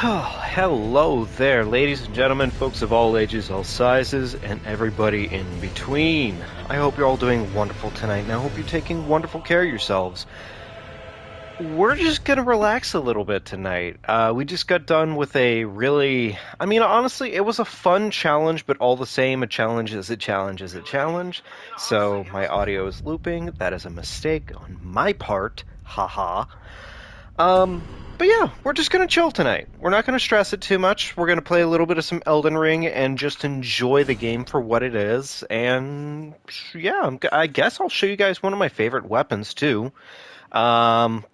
Oh, hello there, ladies and gentlemen, folks of all ages, all sizes, and everybody in between. I hope you're all doing wonderful tonight, and I hope you're taking wonderful care of yourselves. We're just gonna relax a little bit tonight. We just got done with honestly, it was a fun challenge, but all the same, a challenge is a challenge is a challenge. So my audio is looping. That is a mistake on my part. Haha. But yeah, we're just gonna chill tonight. We're not gonna stress it too much. We're gonna play a little bit of some Elden Ring and just enjoy the game for what it is. And yeah, I guess I'll show you guys one of my favorite weapons too. Um,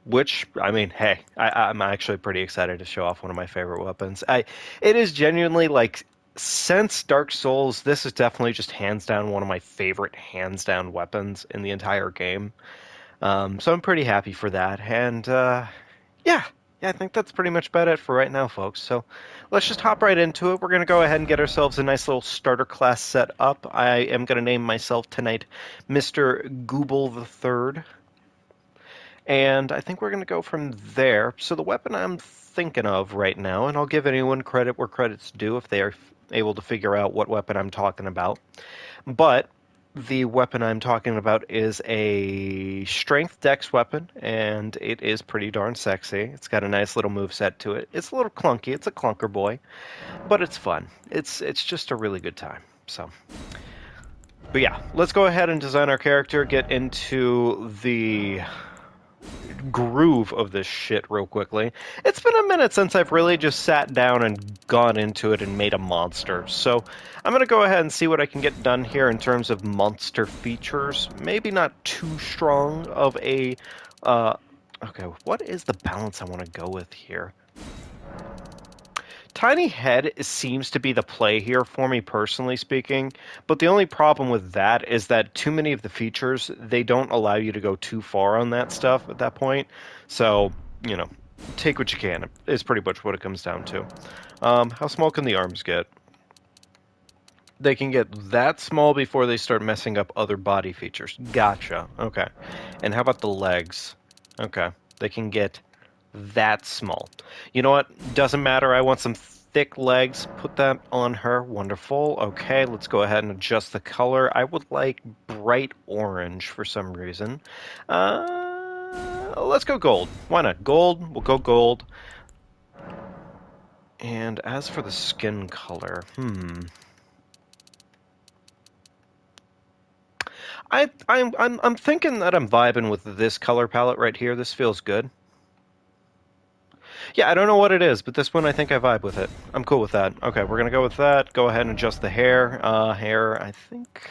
hey, I'm actually pretty excited to show off one of my favorite weapons. It is genuinely like since Dark Souls, this is definitely just hands down one of my favorite hands down weapons in the entire game. So I'm pretty happy for that. And yeah, I think that's pretty much about it for right now, folks. So let's just hop right into it. We're going to go ahead and get ourselves a nice little starter class set up. I am going to name myself tonight Mr. Gooble the Third. And I think we're going to go from there. So the weapon I'm thinking of right now, and I'll give anyone credit where credit's due if they are able to figure out what weapon I'm talking about. But the weapon I'm talking about is a strength dex weapon, and it is pretty darn sexy. It's got a nice little move set to it. It's a little clunky. It's a clunker boy, but it's fun. It's just a really good time. But yeah, let's go ahead and design our character, get into the groove of this shit real quickly. It's been a minute since I've really just sat down and gone into it and made a monster. So I'm going to go ahead and see what I can get done here in terms of monster features. Maybe not too strong of a... okay, what is the balance I want to go with here? Tiny head seems to be the play here for me, personally speaking, but the only problem with that is that too many of the features, they don't allow you to go too far on that stuff at that point. So, you know, take what you can is pretty much what it comes down to. How small can the arms get? They can get that small before they start messing up other body features. Gotcha. Okay. And how about the legs? Okay. They can get that small. You know what? Doesn't matter. I want some thick legs. Put that on her. Wonderful. Okay, let's go ahead and adjust the color. I would like bright orange for some reason. Let's go gold. Why not? Gold. We'll go gold. And as for the skin color, I'm thinking that I'm vibing with this color palette right here. This feels good. Yeah, I don't know what it is, but this one I think I vibe with it. I'm cool with that. Okay, we're gonna go with that. Go ahead and adjust the hair. Hair, I think...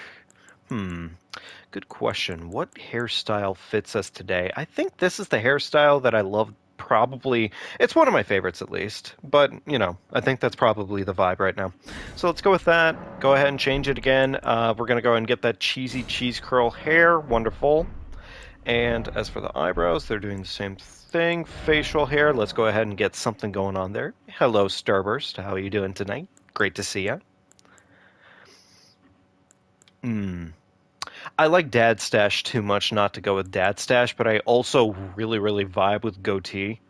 Good question. What hairstyle fits us today? I think this is the hairstyle that I love probably... It's one of my favorites, at least. But, you know, I think that's probably the vibe right now. So let's go with that. Go ahead and change it again. We're gonna go ahead and get that cheesy cheese curl hair. Wonderful. And as for the eyebrows, they're doing the same thing. Facial hair, let's go ahead and get something going on there. Hello, Starburst. How are you doing tonight? Great to see you. I like Dad Stash too much not to go with Dad Stash, but I also really vibe with goatee.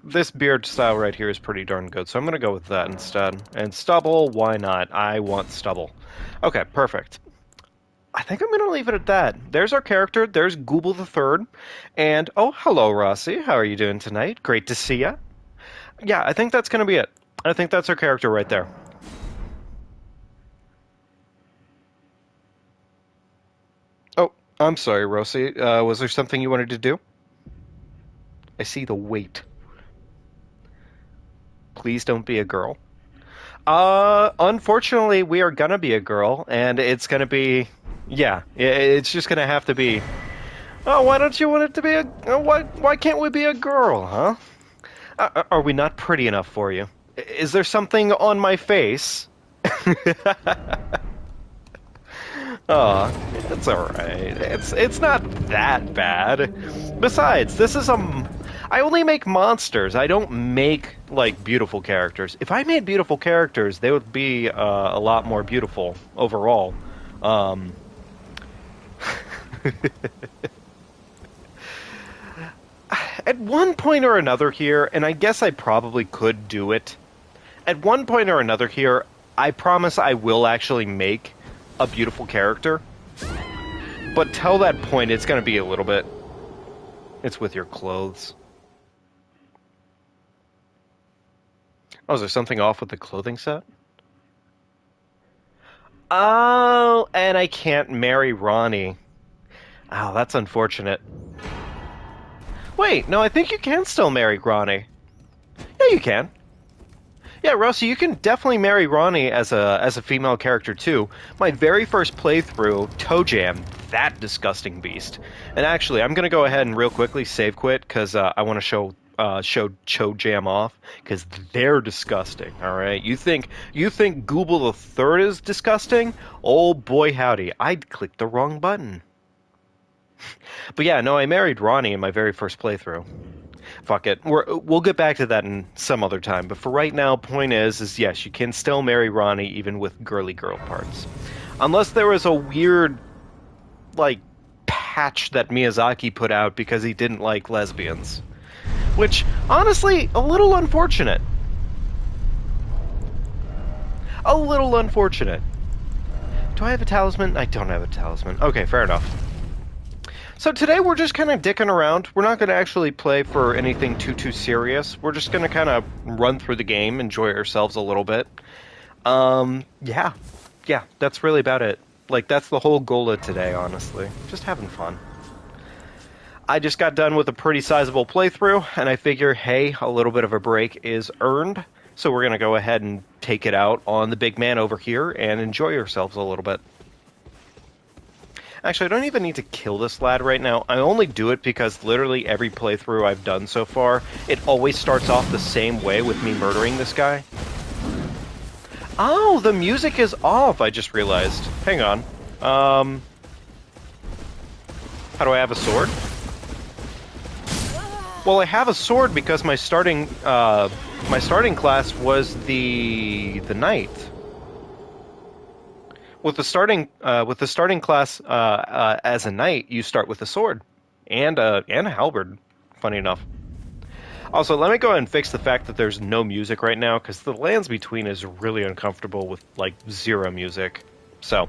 This beard style right here is pretty darn good, so I'm going to go with that instead. And stubble, why not? I want stubble. Okay, perfect. I think I'm going to leave it at that. There's our character. There's Gooble the Third. And, oh, hello, Rossi. How are you doing tonight? Great to see ya. Yeah, I think that's going to be it. I think that's our character right there. Oh, I'm sorry, Rossi. Was there something you wanted to do? I see the weight. Please don't be a girl. Unfortunately, we are gonna be a girl, and it's gonna be... Yeah, it's just gonna have to be... Oh, why don't you want it to be a... Why can't we be a girl, huh? Are we not pretty enough for you? Is there something on my face? Oh, it's alright. It's not that bad. Besides, this is I only make monsters. I don't make, like, beautiful characters. If I made beautiful characters, they would be a lot more beautiful overall. At one point or another here, and I guess I probably could do it. At one point or another here, I promise I will actually make a beautiful character. But till that point, it's going to be a little bit... It's with your clothes. Oh, is there something off with the clothing set? Oh, and I can't marry Ronnie. Oh, that's unfortunate. Wait, no, I think you can still marry Ronnie. Yeah, you can. Yeah, Rossi, you can definitely marry Ronnie as a female character too. My very first playthrough, Toe Jam, that disgusting beast. And actually, I'm gonna go ahead and real quickly save quit because I want to show Toe Jam off because they're disgusting. All right, you think Google the Third is disgusting? Oh boy, howdy! I clicked the wrong button. But yeah, no, I married Ronnie in my very first playthrough. Fuck it. We'll get back to that in some other time. But for right now, point is yes, you can still marry Ronnie even with girly girl parts. Unless there was a weird, like, patch that Miyazaki put out because he didn't like lesbians. Which, honestly, a little unfortunate. A little unfortunate. Do I have a talisman? I don't have a talisman. Okay, fair enough. So today we're just kind of dicking around. We're not going to actually play for anything too serious. We're just going to kind of run through the game, enjoy ourselves a little bit. Yeah, that's really about it. Like, that's the whole goal of today, honestly. Just having fun. I just got done with a pretty sizable playthrough, and I figure, hey, a little bit of a break is earned. So we're going to go ahead and take it out on the big man over here and enjoy ourselves a little bit. Actually, I don't even need to kill this lad right now. I only do it because literally every playthrough I've done so far, it always starts off the same way with me murdering this guy. Oh, the music is off, I just realized. Hang on. How do I have a sword? Well, I have a sword because my starting class was the knight. With the starting class as a knight, you start with a sword and a halberd. Funny enough. Also, let me go ahead and fix the fact that there's no music right now because the lands between is really uncomfortable with like zero music. So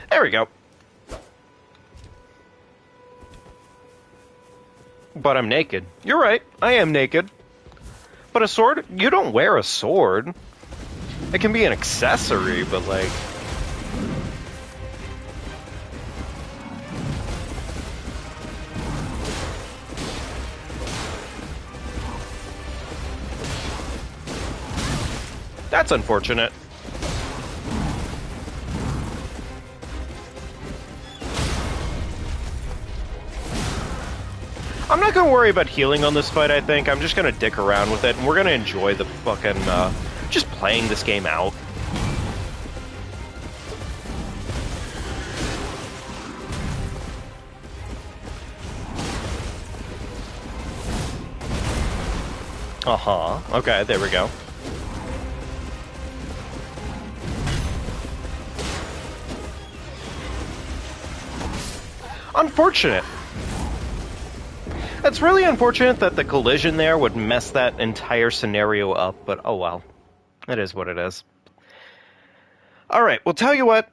there we go. But I'm naked. You're right. I am naked. But a sword? You don't wear a sword. It can be an accessory, but like... That's unfortunate. I'm not going to worry about healing on this fight, I think. I'm just going to dick around with it, and we're going to enjoy the fucking... just playing this game out. Uh-huh. Okay, there we go. Unfortunate. It's really unfortunate that the collision there would mess that entire scenario up, but oh well. It is what it is. Alright, well tell you what.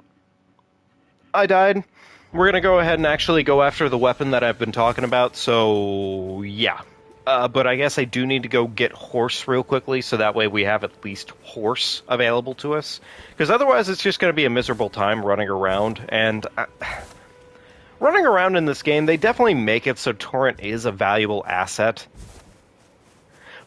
I died. We're gonna go ahead and actually go after the weapon that I've been talking about, so yeah. But I guess I do need to go get horse real quickly, so that way we have at least horse available to us. Because otherwise it's just gonna be a miserable time running around, and... running around in this game, they definitely make it so Torrent is a valuable asset.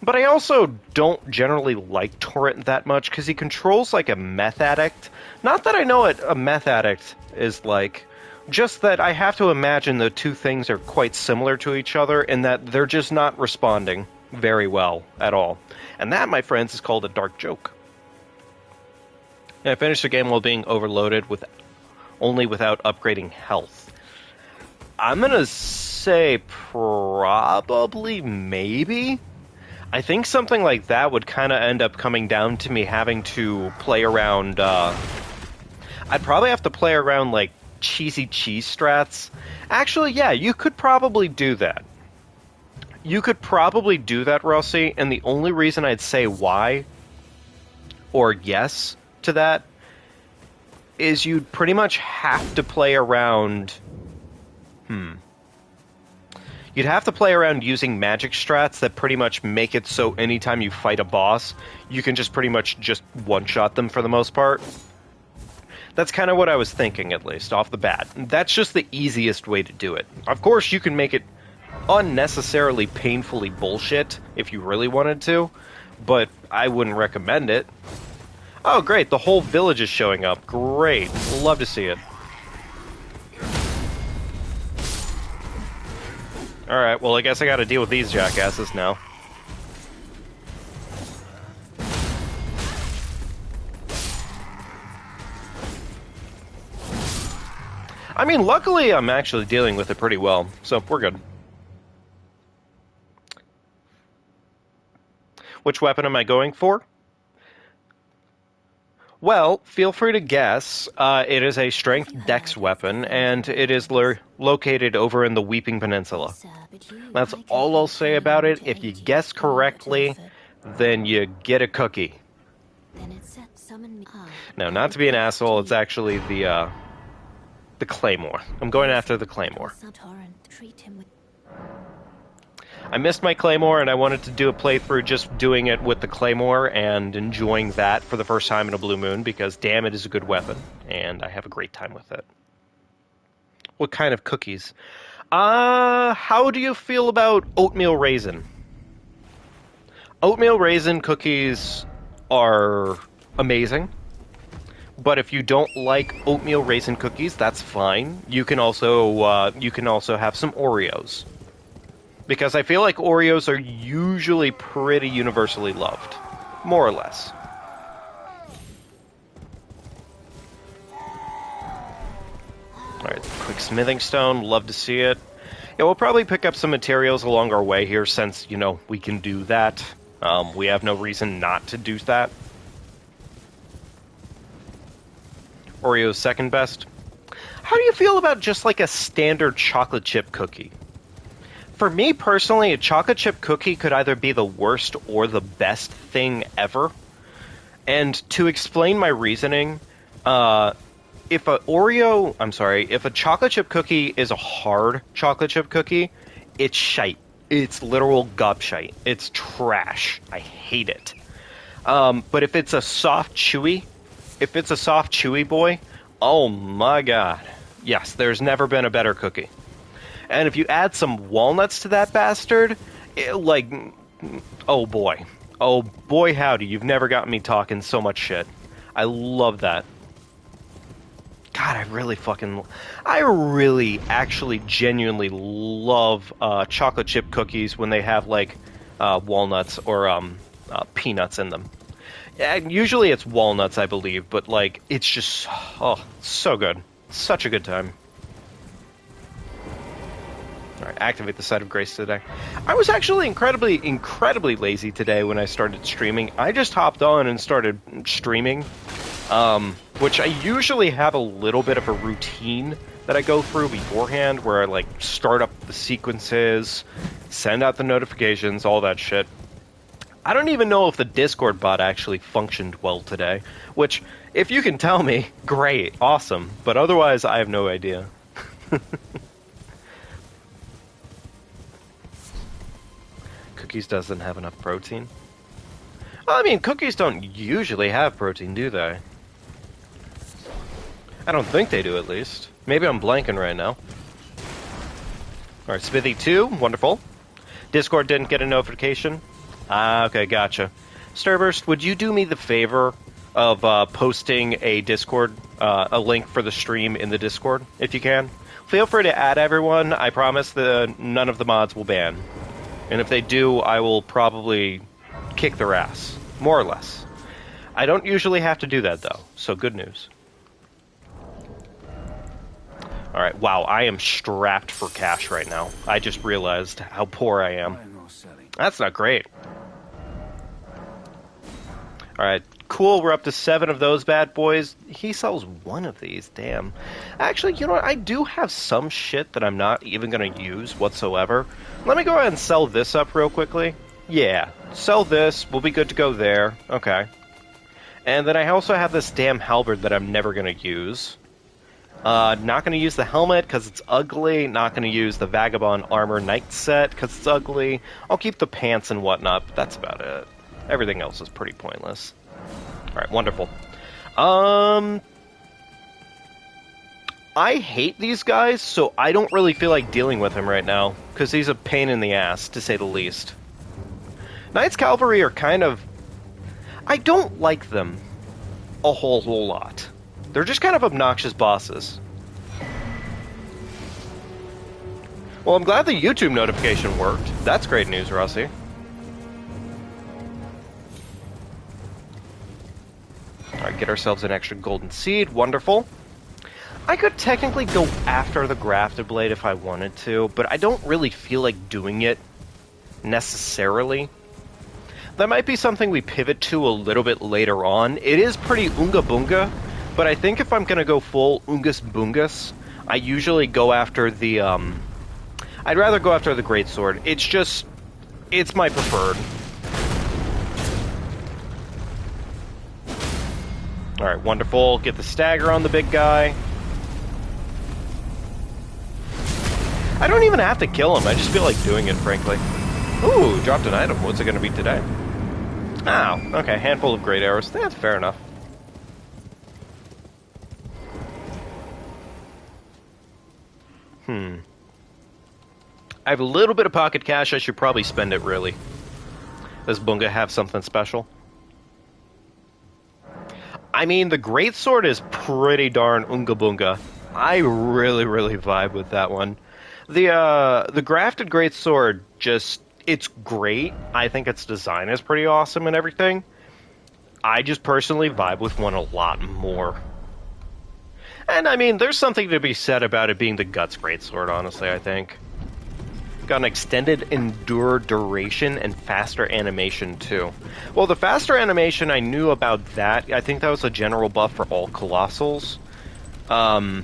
But I also don't generally like Torrent that much, because he controls like a meth addict. Not that I know what a meth addict is like, just that I have to imagine the two things are quite similar to each other, in that they're just not responding very well at all. And that, my friends, is called a dark joke. And I finished the game while being overloaded only without upgrading health. I'm gonna say probably, maybe. I think something like that would kind of end up coming down to me having to play around, I'd probably have to play around, like, cheesy cheese strats. Actually, yeah, you could probably do that. You could probably do that, Rossi, and the only reason I'd say why or yes to that is you'd pretty much have to play around... You'd have to play around using magic strats that pretty much make it so anytime you fight a boss, you can just pretty much just one-shot them for the most part. That's kind of what I was thinking, at least, off the bat. That's just the easiest way to do it. Of course, you can make it unnecessarily painfully bullshit if you really wanted to, but I wouldn't recommend it. Oh, great, the whole village is showing up. Great. Love to see it. Alright, well, I guess I gotta deal with these jackasses now. I mean, luckily I'm actually dealing with it pretty well, so we're good. Which weapon am I going for? Well, feel free to guess. It is a strength dex weapon, and it is located over in the Weeping Peninsula. That's all I'll say about it. If you guess correctly, then you get a cookie. No, not to be an asshole, it's actually the Claymore. I'm going after the Claymore. I missed my Claymore, and I wanted to do a playthrough just doing it with the Claymore and enjoying that for the first time in a Blue Moon, because damn, it is a good weapon, and I have a great time with it. What kind of cookies? How do you feel about oatmeal raisin? Oatmeal raisin cookies are amazing, but if you don't like oatmeal raisin cookies, that's fine. You can also have some Oreos. Because I feel like Oreos are usually pretty universally loved. More or less. Alright, quick smithing stone. Love to see it. Yeah, we'll probably pick up some materials along our way here since, you know, we can do that. We have no reason not to do that. Oreo's second best. How do you feel about just like a standard chocolate chip cookie? For me personally, a chocolate chip cookie could either be the worst or the best thing ever. And to explain my reasoning, if a chocolate chip cookie is a hard chocolate chip cookie, it's shite. It's literal gobshite. It's trash. I hate it. But if it's a soft chewy boy, oh my god. Yes, there's never been a better cookie. And if you add some walnuts to that bastard, oh boy. Oh boy howdy, you've never gotten me talking so much shit. I love that. God, I really actually genuinely love chocolate chip cookies when they have like walnuts or peanuts in them. Usually it's walnuts, I believe, but like it's just so good. Such a good time. Alright, activate the Site of Grace today. I was actually incredibly lazy today when I started streaming. I just hopped on and started streaming, which I usually have a little bit of a routine that I go through beforehand, where I like start up the sequences, send out the notifications, all that shit. I don't even know if the Discord bot actually functioned well today, which, if you can tell me, great, awesome, but otherwise I have no idea. Cookies doesn't have enough protein? Well, I mean, cookies don't usually have protein, do they? I don't think they do, at least. Maybe I'm blanking right now. Alright, Smithy 2, wonderful. Discord didn't get a notification? Ah, okay, gotcha. Starburst, would you do me the favor of posting a Discord, a link for the stream in the Discord, if you can? Feel free to add everyone. I promise that none of the mods will ban. And if they do, I will probably kick their ass. More or less. I don't usually have to do that, though, so good news. Alright, wow, I am strapped for cash right now. I just realized how poor I am. That's not great. Alright, cool, we're up to 7 of those bad boys. He sells 1 of these, damn. Actually, you know what, I do have some shit that I'm not even going to use whatsoever. Let me go ahead and sell this up real quickly. Yeah, sell this, we'll be good to go there. Okay. And then I also have this damn halberd that I'm never going to use. Not going to use the helmet because it's ugly. Not going to use the Vagabond Armor Knight set because it's ugly. I'll keep the pants and whatnot, but that's about it. Everything else is pretty pointless. Alright, wonderful. I hate these guys, so I don't really feel like dealing with him right now, because he's a pain in the ass, to say the least. Knights Cavalry are kind of... I don't like them a whole lot. They're just kind of obnoxious bosses. Well, I'm glad the YouTube notification worked. That's great news, Rossi. Alright, get ourselves an extra golden seed. Wonderful. I could technically go after the grafted blade if I wanted to, but I don't really feel like doing it necessarily. That might be something we pivot to a little bit later on. It is pretty Oonga Boonga, but I think if I'm going to go full Oongus Boongus, I usually go after the, I'd rather go after the Greatsword. It's just, it's my preferred. Alright, wonderful. Get the stagger on the big guy. I don't even have to kill him, I just feel like doing it, frankly. Ooh, dropped an item. What's it going to be today? Oh, okay, handful of great arrows. That's fair enough. I have a little bit of pocket cash. I should probably spend it, really. Does Bunga have something special? I mean, the Greatsword is pretty darn Oonga Boonga. I really, really vibe with that one. The Grafted Greatsword just... It's great. I think its design is pretty awesome and everything. I just personally vibe with one a lot more. And I mean, there's something to be said about it being the Guts Greatsword, honestly, I think. Got an extended endure duration and faster animation, too. Well, the faster animation, I knew about that. I think that was a general buff for all Colossals. But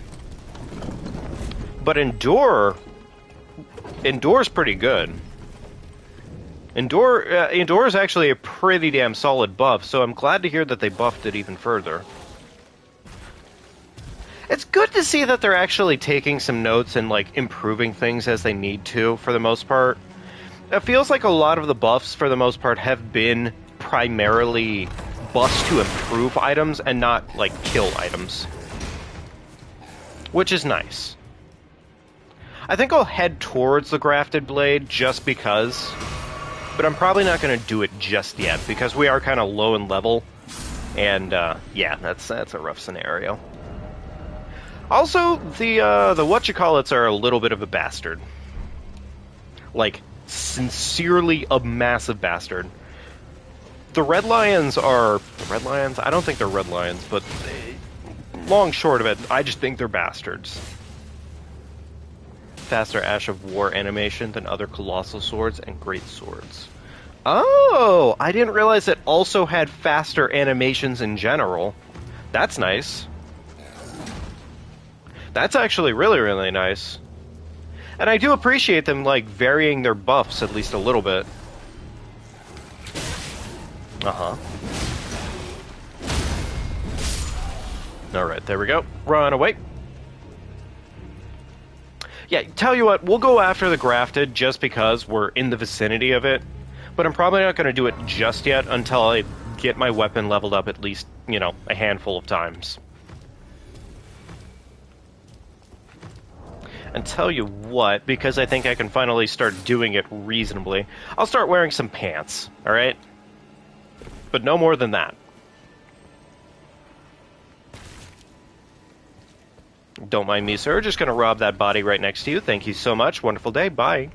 Endure's pretty good. Endure is actually a pretty damn solid buff, so I'm glad to hear that they buffed it even further. It's good to see that they're actually taking some notes and, like, improving things as they need to, for the most part. It feels like a lot of the buffs, for the most part, have been primarily buffs to improve items and not, like, kill items. Which is nice. I think I'll head towards the Grafted Blade just because, but I'm probably not going to do it just yet, because we are kind of low in level, and, yeah, that's a rough scenario. Also, the whatchamacallits are a little bit of a bastard. Like, sincerely a massive bastard. The Red Lions are... The Red Lions? I don't think they're Red Lions, but long short of it, I just think they're bastards. Faster Ash of War animation than other Colossal Swords and Great Swords. Oh! I didn't realize it also had faster animations in general. That's nice. That's actually really, really nice. And I do appreciate them, like, varying their buffs at least a little bit. Uh-huh. Alright, there we go. Run away. Yeah, tell you what, we'll go after the Grafted just because we're in the vicinity of it. But I'm probably not going to do it just yet until I get my weapon leveled up at least, you know, a handful of times. And tell you what, because I think I can finally start doing it reasonably, I'll start wearing some pants, alright? But no more than that. Don't mind me, sir. Just gonna rob that body right next to you. Thank you so much. Wonderful day. Bye.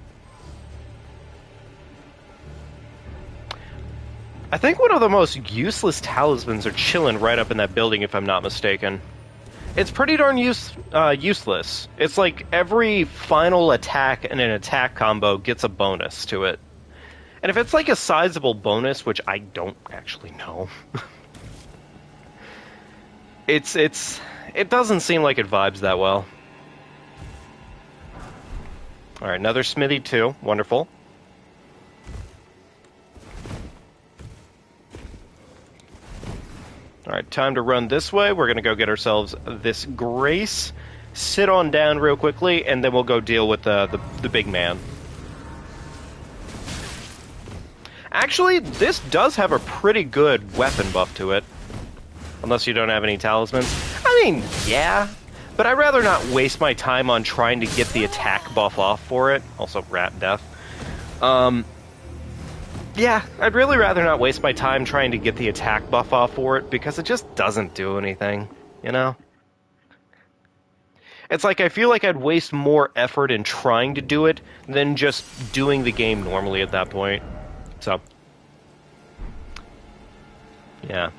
I think one of the most useless talismans are chilling right up in that building, if I'm not mistaken. It's pretty darn useless. It's like every final attack and an attack combo gets a bonus to it. And if it's like a sizable bonus, which I don't actually know, it doesn't seem like it vibes that well. All right, another smithy too. Wonderful. All right, time to run this way. We're gonna go get ourselves this Grace. Sit on down real quickly, and then we'll go deal with the big man. Actually, this does have a pretty good weapon buff to it. Unless you don't have any talismans. I mean, yeah. But I'd rather not waste my time on trying to get the attack buff off for it. Also, rat death. Yeah, I'd really rather not waste my time trying to get the attack buff off for it, because it just doesn't do anything, you know? It's like I feel like I'd waste more effort in trying to do it than just doing the game normally at that point. So, yeah.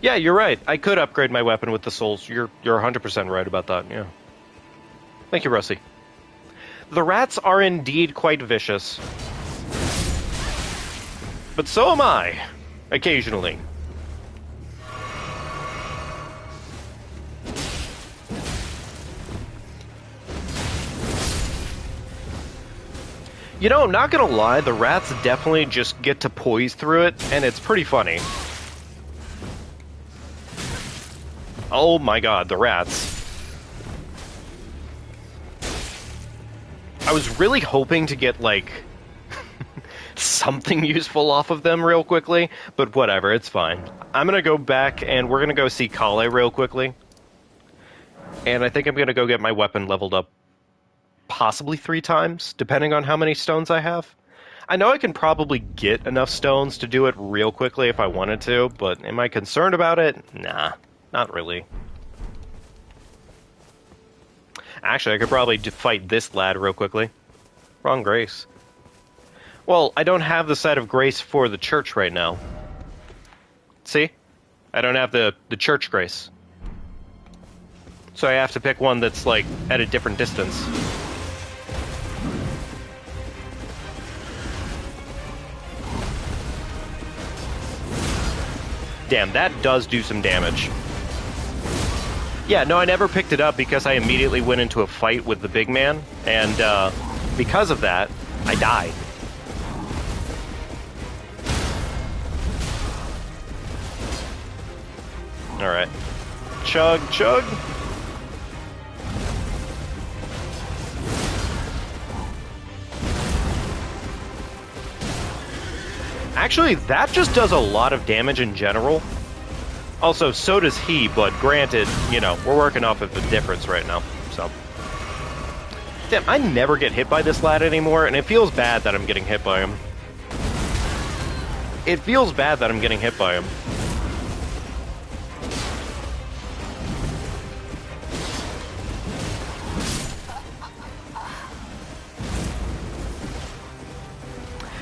Yeah, you're right. I could upgrade my weapon with the souls. You're 100% right about that, yeah. Thank you, Rusty. The rats are indeed quite vicious. But so am I, occasionally. You know, I'm not gonna lie, the rats definitely just get to poise through it, and it's pretty funny. Oh my god, the rats. I was really hoping to get, like, something useful off of them real quickly, but whatever, it's fine. I'm gonna go back, and we're gonna go see Kale real quickly. And I think I'm gonna go get my weapon leveled up possibly 3 times, depending on how many stones I have. I know I can probably get enough stones to do it real quickly if I wanted to, but am I concerned about it? Nah, not really. Actually, I could probably fight this lad real quickly. Wrong Grace. Well, I don't have the site of Grace for the church right now. See? I don't have the church Grace. So I have to pick one that's, like, at a different distance. Damn, that does do some damage. Yeah, no, I never picked it up because I immediately went into a fight with the big man, and because of that, I died. Alright. Chug, chug. Actually, that just does a lot of damage in general. Also, so does he, but granted, you know, we're working off of the difference right now, so. Damn, I never get hit by this lad anymore, and it feels bad that I'm getting hit by him. It feels bad that I'm getting hit by him.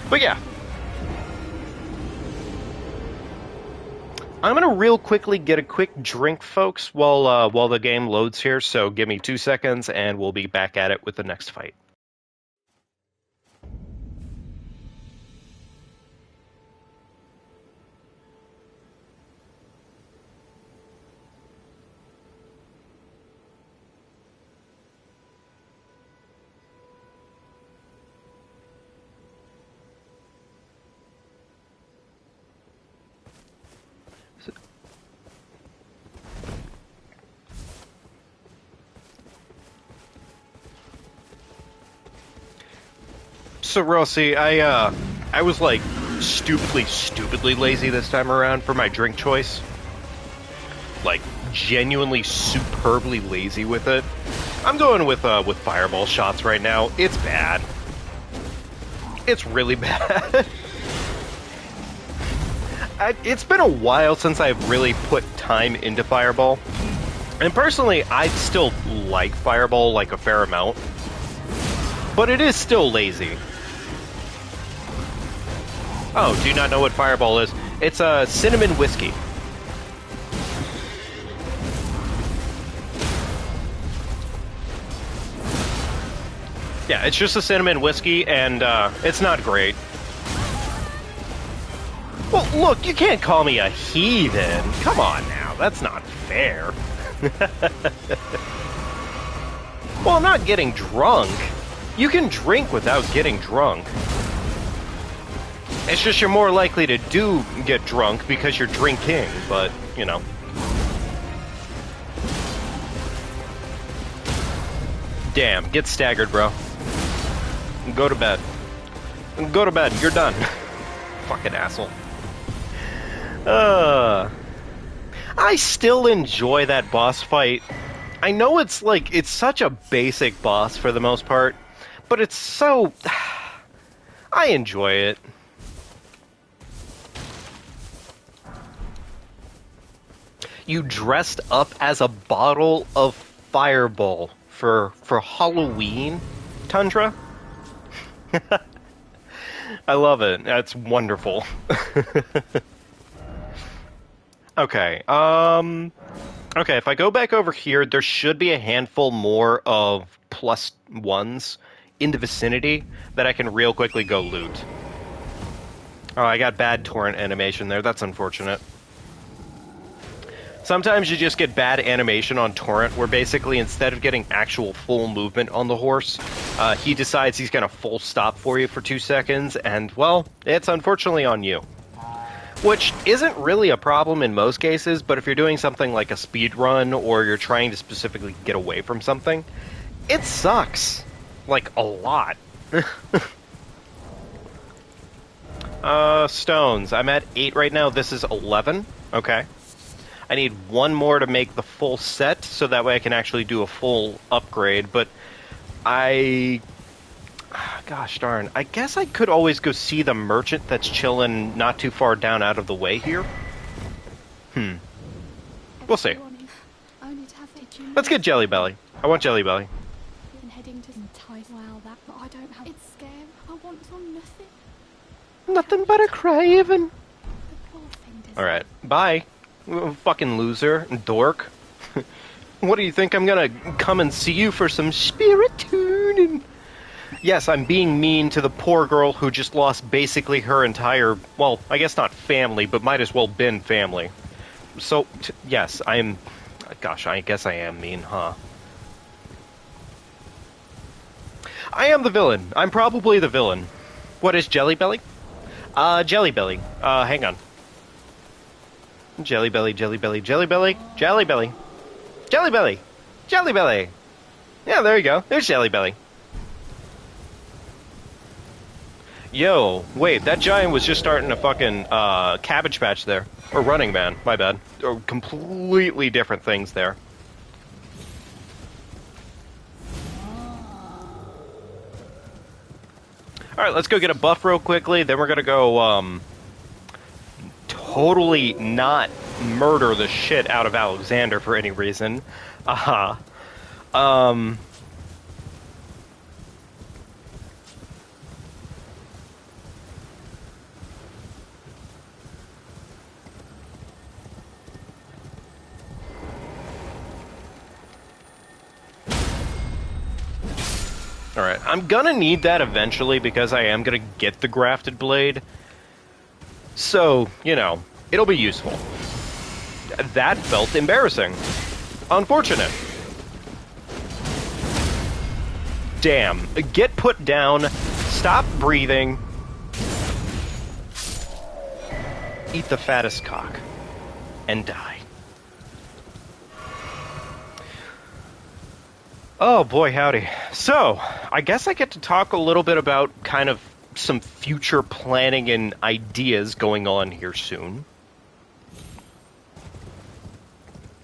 But yeah. I'm gonna real quickly get a quick drink, folks, while the game loads here, so give me 2 seconds and we'll be back at it with the next fight. So Rossi, I was like stupidly lazy this time around for my drink choice. Like genuinely superbly lazy with it. I'm going with fireball shots right now. It's bad. It's really bad. It's been a while since I've really put time into fireball. And personally, I still like fireball like a fair amount. But it is still lazy. Oh, do you not know what fireball is? It's a cinnamon whiskey. Yeah, it's just a cinnamon whiskey, and it's not great. Well, look, you can't call me a heathen. Come on now, that's not fair. Well, I'm not getting drunk. You can drink without getting drunk. It's just you're more likely to get drunk because you're drinking, but, you know. Damn, get staggered, bro. Go to bed. Go to bed, you're done. Fucking asshole. I still enjoy that boss fight. I know it's such a basic boss for the most part, but it's so... I enjoy it. You dressed up as a bottle of Fireball for Halloween, Tundra? I love it. That's wonderful. Okay, okay, if I go back over here, there should be a handful more of +1s in the vicinity that I can real quickly go loot. Oh, I got bad torrent animation there. That's unfortunate. Sometimes you just get bad animation on torrent, where basically instead of getting actual full movement on the horse, he decides he's going to full stop for you for 2 seconds, and, well, it's unfortunately on you. Which isn't really a problem in most cases, but if you're doing something like a speed run, or you're trying to specifically get away from something, it sucks. Like, a lot. Stones. I'm at 8 right now. This is 11. Okay. I need 1 more to make the full set, so that way I can actually do a full upgrade, but gosh darn, I guess I could always go see the merchant that's chilling not too far down out of the way here. We'll see. Let's get Jelly Belly. I want Jelly Belly. Nothing but a craven. Alright, bye. Fucking loser. Dork. What do you think? I'm gonna come and see you for some spirit tuning? Yes, I'm being mean to the poor girl who just lost basically her entire, well, I guess not family, but might as well been family. So, yes, gosh, I guess I am mean, huh? I am the villain. I'm probably the villain. What is Jelly Belly? Jelly Belly. Hang on. Jelly Belly, Jelly Belly, Jelly Belly, Jelly Belly. Jelly Belly! Jelly Belly! Yeah, there you go. There's Jelly Belly. Yo, wait, that giant was just starting a fucking, Cabbage Patch there. Or Running Man, my bad. Or completely different things there. Alright, let's go get a buff real quickly, then we're gonna go, totally not murder the shit out of Alexander for any reason. Alright, I'm gonna need that eventually because I am gonna get the grafted blade. So, you know, it'll be useful. That felt embarrassing. Unfortunate. Damn. Get put down. Stop breathing. Eat the fattest cock. And die. Oh boy, howdy. So, I guess I get to talk a little bit about kind of some future planning and ideas going on here soon.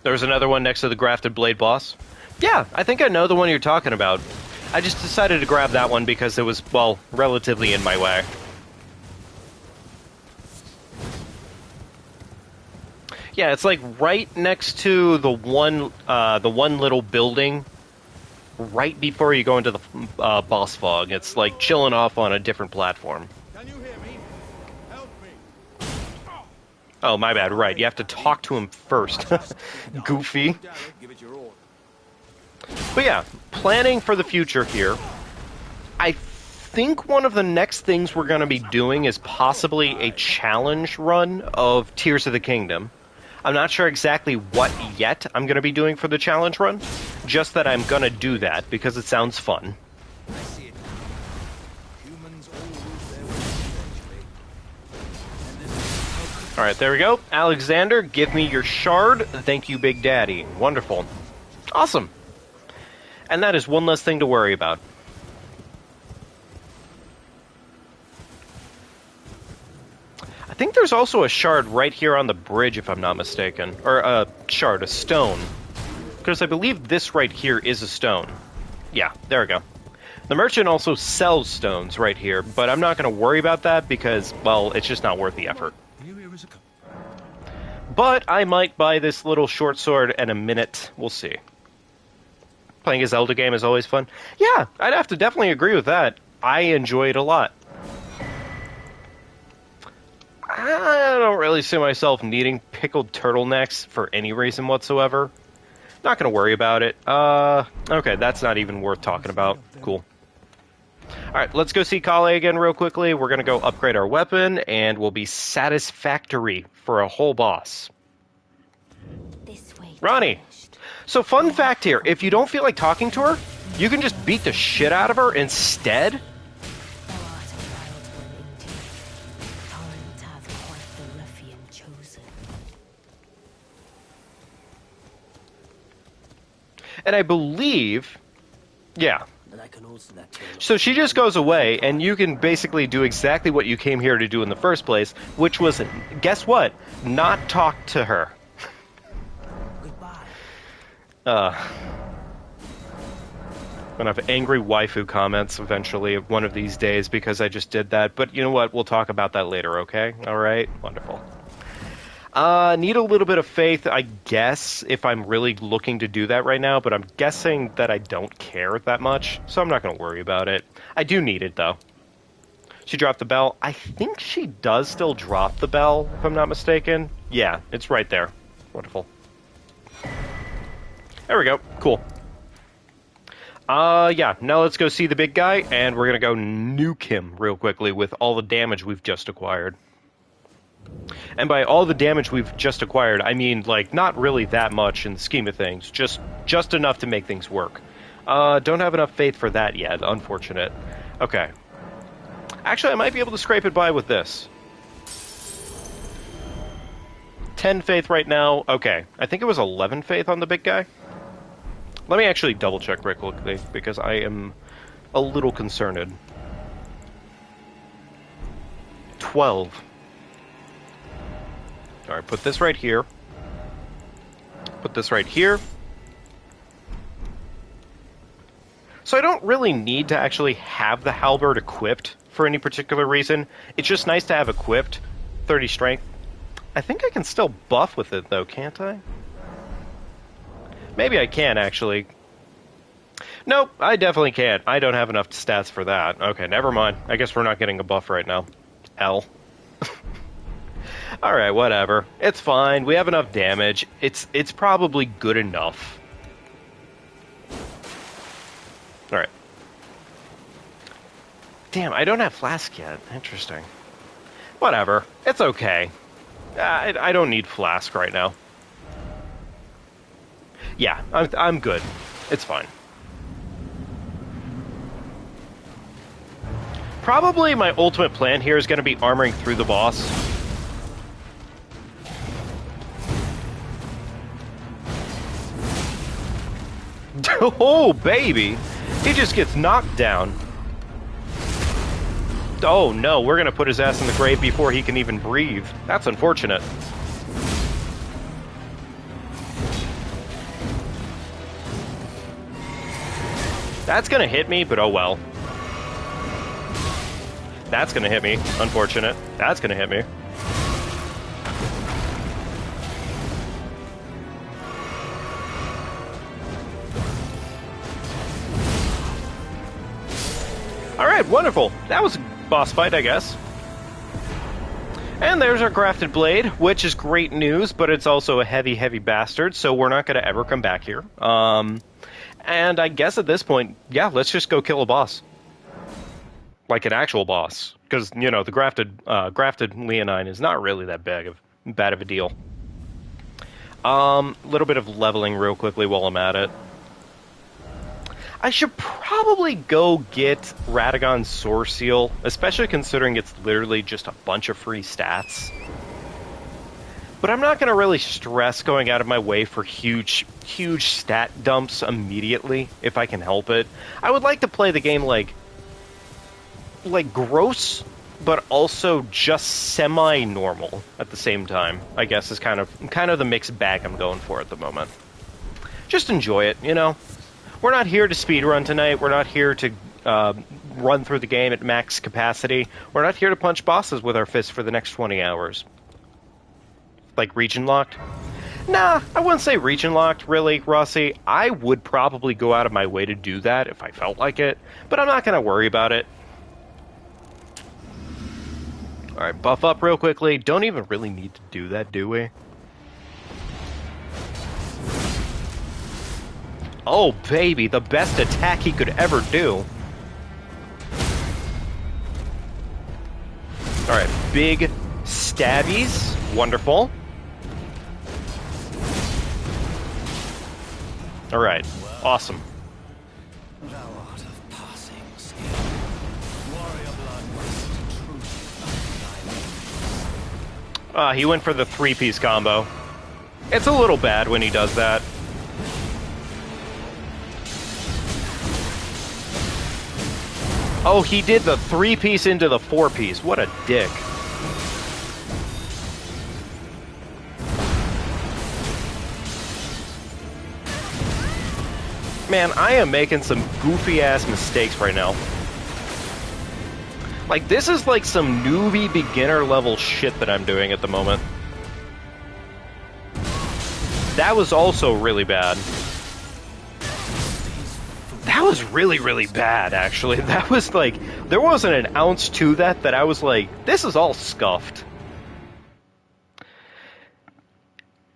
There's another one next to the Grafted Blade boss. Yeah, I think I know the one you're talking about. I just decided to grab that one because it was, well, relatively in my way. Yeah, it's like right next to the one little building right before you go into the boss fog. It's like chilling off on a different platform. Can you hear me? Help me. Oh, my bad, right. You have to talk to him first. Goofy. But yeah, planning for the future here. think one of the next things we're going to be doing is possibly a challenge run of Tears of the Kingdom. I'm not sure exactly what yet I'm going to be doing for the challenge run, just that I'm going to do that because it sounds fun. I see it now. Humans all lose their way eventually. And this Alright, there we go. Alexander, give me your shard. Thank you, Big Daddy. Wonderful. Awesome. And that is one less thing to worry about. I think there's also a shard right here on the bridge, if I'm not mistaken. Or a shard, a stone. Because I believe this right here is a stone. Yeah, there we go. The merchant also sells stones right here, but I'm not going to worry about that because, well, it's just not worth the effort. here is a couple. But I might buy this little short sword in a minute. We'll see. Playing a Zelda game is always fun. Yeah, I'd have to definitely agree with that. I enjoy it a lot. I don't really see myself needing pickled turtlenecks for any reason whatsoever. Not going to worry about it. Okay, that's not even worth talking about. Cool. Alright, let's go see Kale again real quickly. We're going to go upgrade our weapon, and we'll be satisfactory for a whole boss. This way. Ronnie! So fun fact here, if you don't feel like talking to her, you can just beat the shit out of her instead. Thou art a wild one indeed. Torrent hath quite the ruffian chosen. And I believe... Yeah. But I can also that tale of So she just goes away, and you can basically do exactly what you came here to do in the first place, which was, guess what? Not talk to her. goodbye. I'm gonna have angry waifu comments eventually one of these days because I just did that. But you know what? We'll talk about that later, okay? Alright? Wonderful. Need a little bit of faith, I guess, if I'm really looking to do that right now, but I'm guessing that I don't care that much, so I'm not gonna worry about it. I do need it, though. She dropped the bell. I think she does still drop the bell, if I'm not mistaken. Yeah, it's right there. Wonderful. There we go. Cool. Yeah, now let's go see the big guy, and we're gonna go nuke him real quickly with all the damage we've just acquired. And by all the damage we've just acquired, I mean, like, not really that much in the scheme of things. Just enough to make things work. Don't have enough faith for that yet, unfortunate. Okay. Actually, I might be able to scrape it by with this. 10 faith right now. Okay. I think it was 11 faith on the big guy. Let me actually double check real quickly, because I am a little concerned. 12. Alright, put this right here. Put this right here. So I don't really need to actually have the halberd equipped for any particular reason. It's just nice to have equipped. 30 strength. I think I can still buff with it, though, can't I? Maybe I can, actually. Nope, I definitely can't. I don't have enough stats for that. Okay, never mind. I guess we're not getting a buff right now. L. Alright, whatever. It's fine. We have enough damage. It's probably good enough. Alright. Damn, I don't have flask yet. Interesting. Whatever. It's okay. I don't need flask right now. Yeah, I'm good. It's fine. Probably my ultimate plan here is going to be armoring through the boss. Oh, baby! He just gets knocked down. Oh, no, we're gonna put his ass in the grave before he can even breathe. That's unfortunate. That's gonna hit me, but oh well. That's gonna hit me. Unfortunate. That's gonna hit me. Alright, wonderful. That was a boss fight, I guess. And there's our crafted blade, which is great news, but it's also a heavy, heavy bastard, so we're not going to ever come back here. And I guess at this point, yeah, let's just go kill a boss. like an actual boss, because you know the grafted Leonine is not really that bad of a deal. Little bit of leveling real quickly while I'm at it. I should probably go get Radagon's Source Seal, especially considering it's literally just a bunch of free stats. But I'm not going to really stress going out of my way for huge stat dumps immediately, if I can help it. I would like to play the game like gross, but also just semi-normal at the same time, I guess is kind of the mixed bag I'm going for at the moment. Just enjoy it, you know? We're not here to speedrun tonight. We're not here to run through the game at max capacity. We're not here to punch bosses with our fists for the next 20 hours. Like region locked? Nah, I wouldn't say region locked, really, Rossi. I would probably go out of my way to do that if I felt like it, but I'm not going to worry about it. Alright, buff up real quickly. Don't even really need to do that, do we? Oh, baby, the best attack he could ever do. Alright, big stabbies. Wonderful. Alright, awesome. Thou art of passing skill. Warrior blood must truly be thy veins. He went for the 3-piece combo. It's a little bad when he does that. Oh, he did the 3-piece into the 4-piece. What a dick. Man, I am making some goofy-ass mistakes right now. Like, this is like some newbie beginner-level shit that I'm doing at the moment. That was also really bad. That was really, really bad, actually. That was like, there wasn't an ounce to that I was like, this is all scuffed.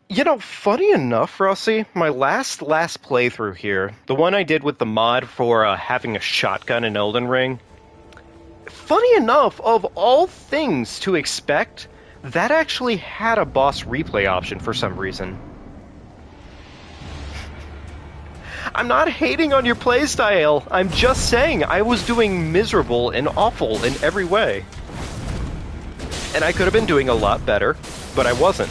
You know, funny enough, Rossi, my last playthrough here, the one I did with the mod for having a shotgun in Elden Ring, funny enough, of all things to expect, that actually had a boss replay option for some reason. I'm not hating on your playstyle, I'm just saying I was doing miserable and awful in every way. And I could have been doing a lot better, but I wasn't.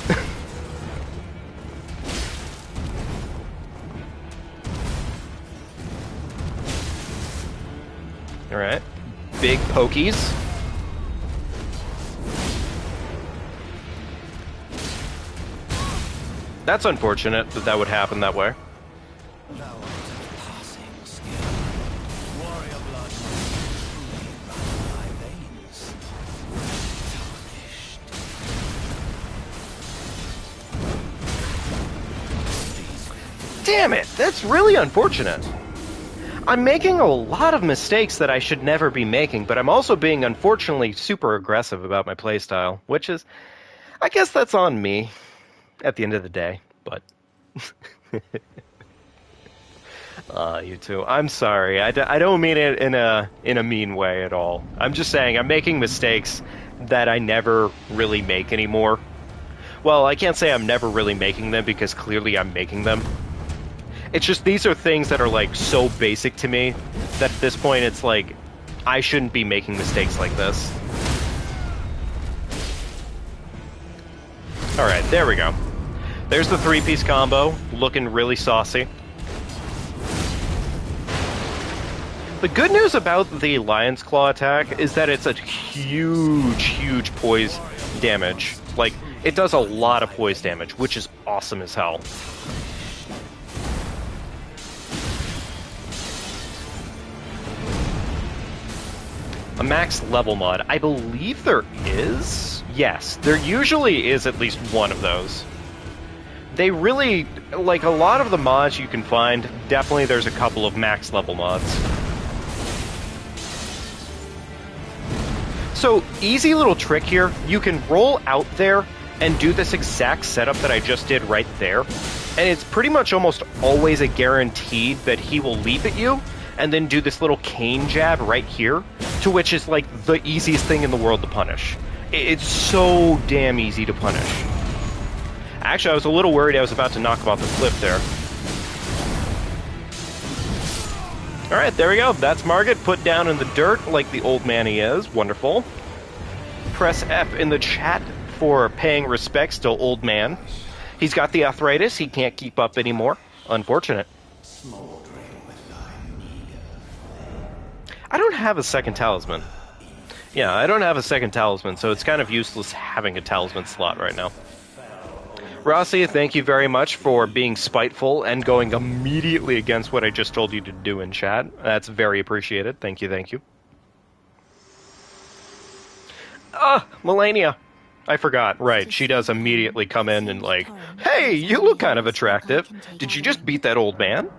Alright. Big pokies. That's unfortunate that would happen that way. Thou art of passing skill. Warrior blood must truly run thy veins. Tarnished. Damn it! That's really unfortunate. I'm making a lot of mistakes that I should never be making, but I'm also being, unfortunately, super aggressive about my playstyle, which is... I guess that's on me, at the end of the day, but... you two. I'm sorry. I don't mean it in a mean way at all. I'm just saying I'm making mistakes that I never really make anymore. Well, I can't say I'm never really making them, because clearly I'm making them. It's just these are things that are like so basic to me that at this point it's like I shouldn't be making mistakes like this. Alright, there we go. There's the 3-piece combo, looking really saucy. The good news about the Lion's Claw attack is that it's a huge poise damage. Like, it does a lot of poise damage, which is awesome as hell. A max level mod. I believe there is? Yes, there usually is at least one of those. They really, like a lot of the mods you can find, definitely there's a couple of max level mods. So, easy little trick here, you can roll out there and do this exact setup that I just did right there, and it's pretty much almost always a guaranteed that he will leap at you, and then do this little cane jab right here, to which is like the easiest thing in the world to punish. It's so damn easy to punish. Actually, I was a little worried I was about to knock him off the cliff there. Alright, there we go. That's Margit, put down in the dirt like the old man he is. Wonderful. Press F in the chat for paying respects to old man. He's got the arthritis. He can't keep up anymore. Unfortunate. I don't have a second talisman. Yeah, I don't have a second talisman, so it's kind of useless having a talisman slot right now. Rossi, thank you very much for being spiteful and going immediately against what I just told you to do in chat. That's very appreciated. Thank you, thank you. Melania. I forgot. Right, she does immediately come in and like, hey, you look kind of attractive. Did you just beat that old man?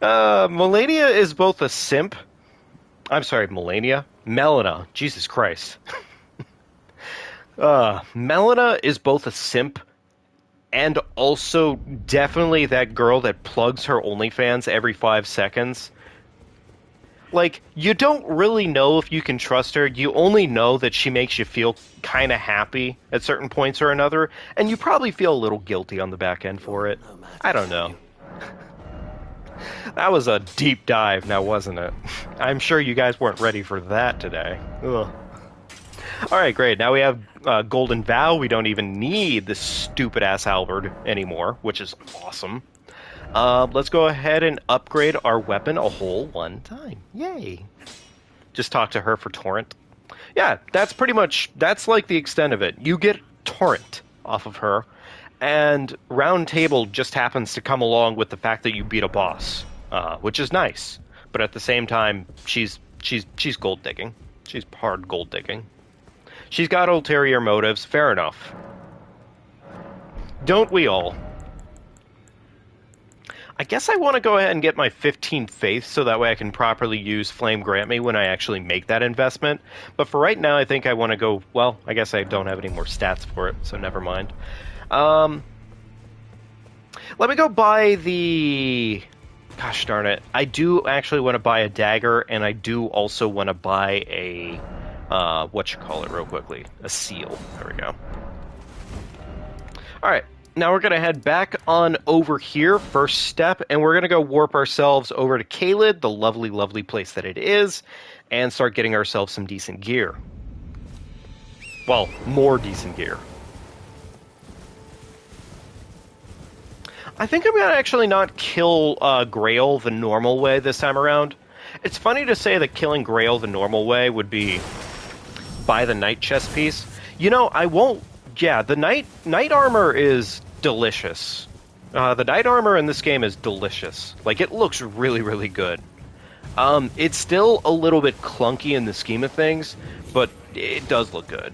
Melania is both a simp. I'm sorry, Melania? Melina. Jesus Christ. Melina is both a simp and also definitely that girl that plugs her OnlyFans every 5 seconds. Like, you don't really know if you can trust her. You only know that she makes you feel kind of happy at certain points or another, and you probably feel a little guilty on the back end for it. I don't know. That was a deep dive, now wasn't it? I'm sure you guys weren't ready for that today. Ugh. Alright, great. Now we have Golden Vow. We don't even need this stupid-ass halberd anymore, which is awesome. Let's go ahead and upgrade our weapon a whole one time. Yay. Just talk to her for Torrent. Yeah, that's pretty much, that's like the extent of it. You get Torrent off of her, and Round Table just happens to come along with the fact that you beat a boss, which is nice. But at the same time, she's gold digging. She's hard gold digging. She's got ulterior motives, fair enough. Don't we all? I guess I want to go ahead and get my 15 faith so that way I can properly use Flame Grant Me when I actually make that investment. But for right now, I think I want to go... Well, I guess I don't have any more stats for it, so never mind. Let me go buy the... Gosh darn it. I do actually want to buy a dagger, and I do also want to buy a... whatchamacallit real quickly. A seal. There we go. Alright. Now we're going to head back on over here, first step, and we're going to go warp ourselves over to Caelid, the lovely, lovely place that it is, and start getting ourselves some decent gear. Well, more decent gear. I think I'm going to actually not kill Grail the normal way this time around. It's funny to say that killing Grail the normal way would be buy the Knight chest piece. You know, I won't... Yeah, the Knight armor is delicious. The Knight armor in this game is delicious. Like, it looks really, really good. It's still a little bit clunky in the scheme of things, but it does look good.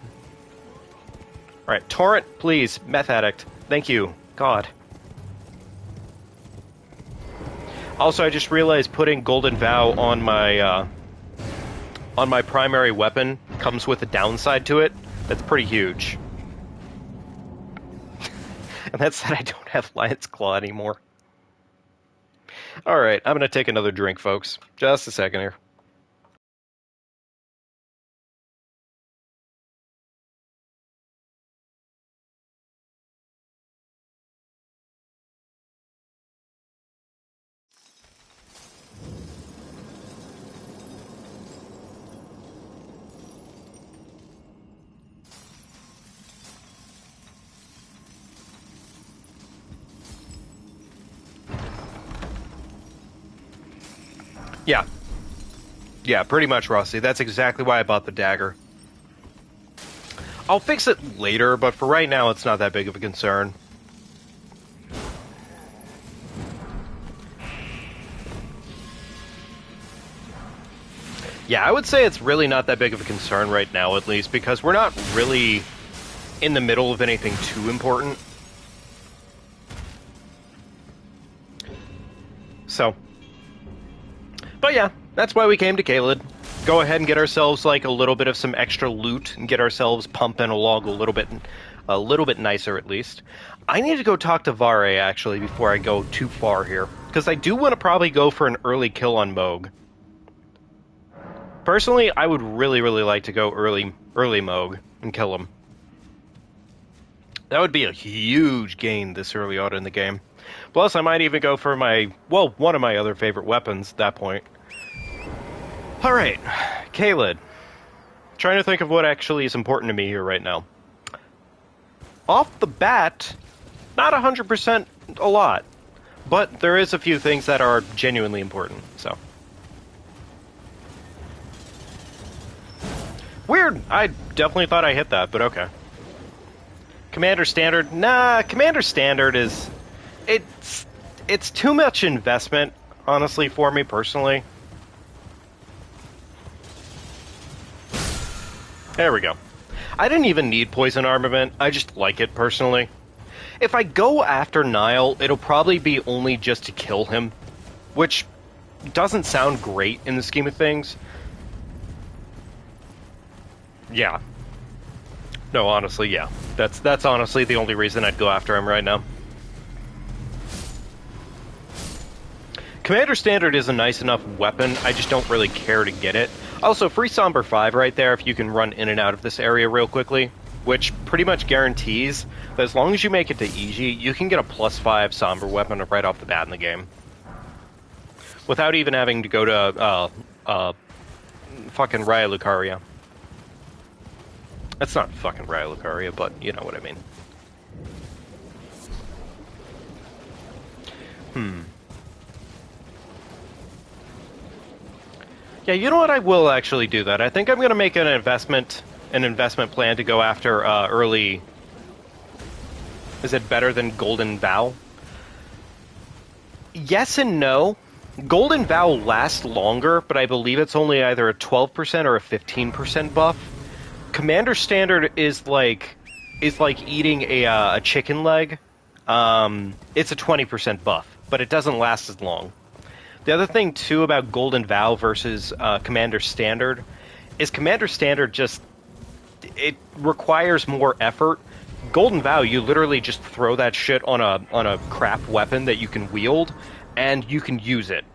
Alright, Torrent, please. Meth Addict. Thank you. God. Also, I just realized putting Golden Vow on my primary weapon comes with a downside to it. That's pretty huge. And that's that I don't have Lion's Claw anymore. Alright, I'm going to take another drink, folks. Just a second here. Yeah. Yeah, pretty much, Rossi. That's exactly why I bought the dagger. I'll fix it later, but for right now, it's not that big of a concern. Yeah, I would say it's really not that big of a concern right now, at least, because we're not really in the middle of anything too important. So... But yeah, that's why we came to Caelid. Go ahead and get ourselves like a little bit of some extra loot and get ourselves pumping along a little bit nicer at least. I need to go talk to Vare, actually, before I go too far here. Because I do want to probably go for an early kill on Moog. Personally, I would really, really like to go early Moog and kill him. That would be a huge gain this early on in the game. Plus, I might even go for one of my other favorite weapons at that point. Alright, Caelid. Trying to think of what actually is important to me here right now. Off the bat, not 100% a lot. But there is a few things that are genuinely important, so. Weird! I definitely thought I hit that, but okay. Commander Standard? Nah, Commander Standard is... It's too much investment, honestly, for me, personally. There we go. I didn't even need Poison Armament, I just like it, personally. If I go after Nile, it'll probably be only just to kill him, which doesn't sound great in the scheme of things. Yeah. No, honestly, yeah. That's honestly the only reason I'd go after him right now. Commander Standard is a nice enough weapon, I just don't really care to get it. Also, free Somber 5 right there if you can run in and out of this area real quickly, which pretty much guarantees that as long as you make it to easy, you can get a +5 Somber weapon right off the bat in the game. Without even having to go to, fucking Raya Lucaria. That's not fucking Raya Lucaria, but you know what I mean. Yeah, you know what? I will actually do that. I think I'm going to make an investment plan to go after early... Is it better than Golden Vow? Yes and no. Golden Vow lasts longer, but I believe it's only either a 12% or a 15% buff. Commander Standard is like eating a chicken leg. It's a 20% buff, but it doesn't last as long. The other thing, too, about Golden Vow versus Commander Standard is Commander Standard just... It requires more effort. Golden Vow, you literally just throw that shit on a crap weapon that you can wield, and you can use it,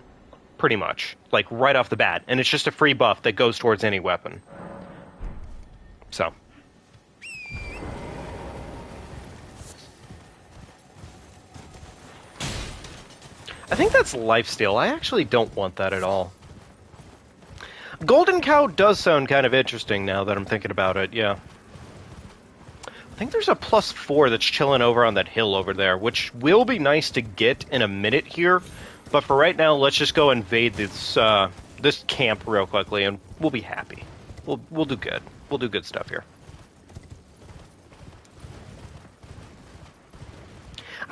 pretty much. Like, right off the bat. And it's just a free buff that goes towards any weapon. So... I think that's lifesteal. I actually don't want that at all. Golden Cow does sound kind of interesting now that I'm thinking about it, yeah. I think there's a +4 that's chilling over on that hill over there, which will be nice to get in a minute here. But for right now, let's just go invade this this camp real quickly, and we'll be happy. We'll do good. We'll do good stuff here.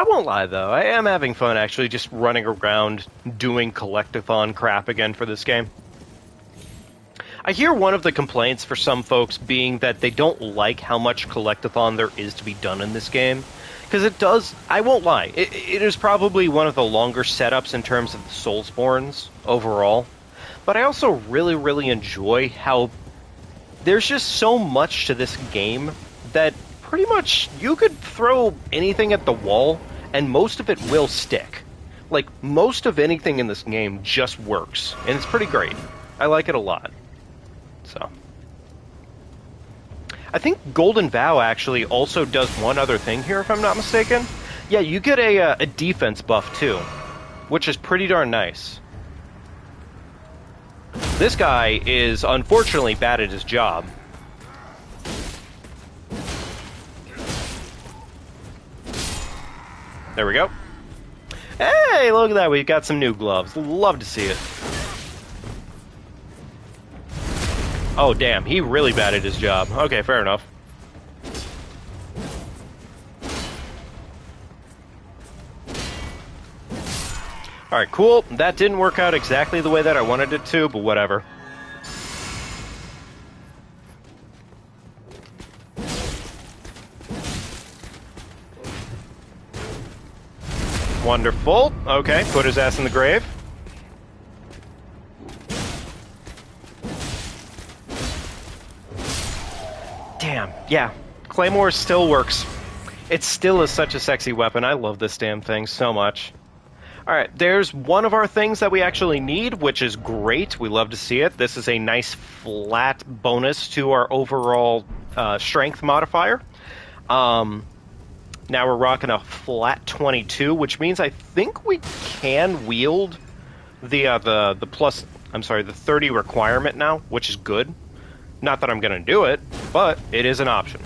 I won't lie, though. I am having fun, actually, just running around doing collectathon crap again for this game. I hear one of the complaints for some folks being that they don't like how much collectathon there is to be done in this game. Because it does, I won't lie, it is probably one of the longer setups in terms of the Soulsborns overall. But I also really, really enjoy how there's just so much to this game that pretty much you could throw anything at the wall and most of it will stick. Like, most of anything in this game just works, and it's pretty great. I like it a lot. So, I think Golden Vow actually also does one other thing here, if I'm not mistaken. Yeah, you get a defense buff too, which is pretty darn nice. This guy is unfortunately bad at his job. There we go. Hey, look at that. We've got some new gloves. Love to see it. Oh, damn. He really bad at his job. Okay, fair enough. Alright, cool. That didn't work out exactly the way that I wanted it to, but whatever. Wonderful. Okay, put his ass in the grave. Damn, yeah. Claymore still works. It still is such a sexy weapon. I love this damn thing so much. Alright, there's one of our things that we actually need, which is great. We love to see it. This is a nice flat bonus to our overall strength modifier. Now we're rocking a flat 22, which means I think we can wield the 30 requirement now, which is good. Not that I'm going to do it, but it is an option.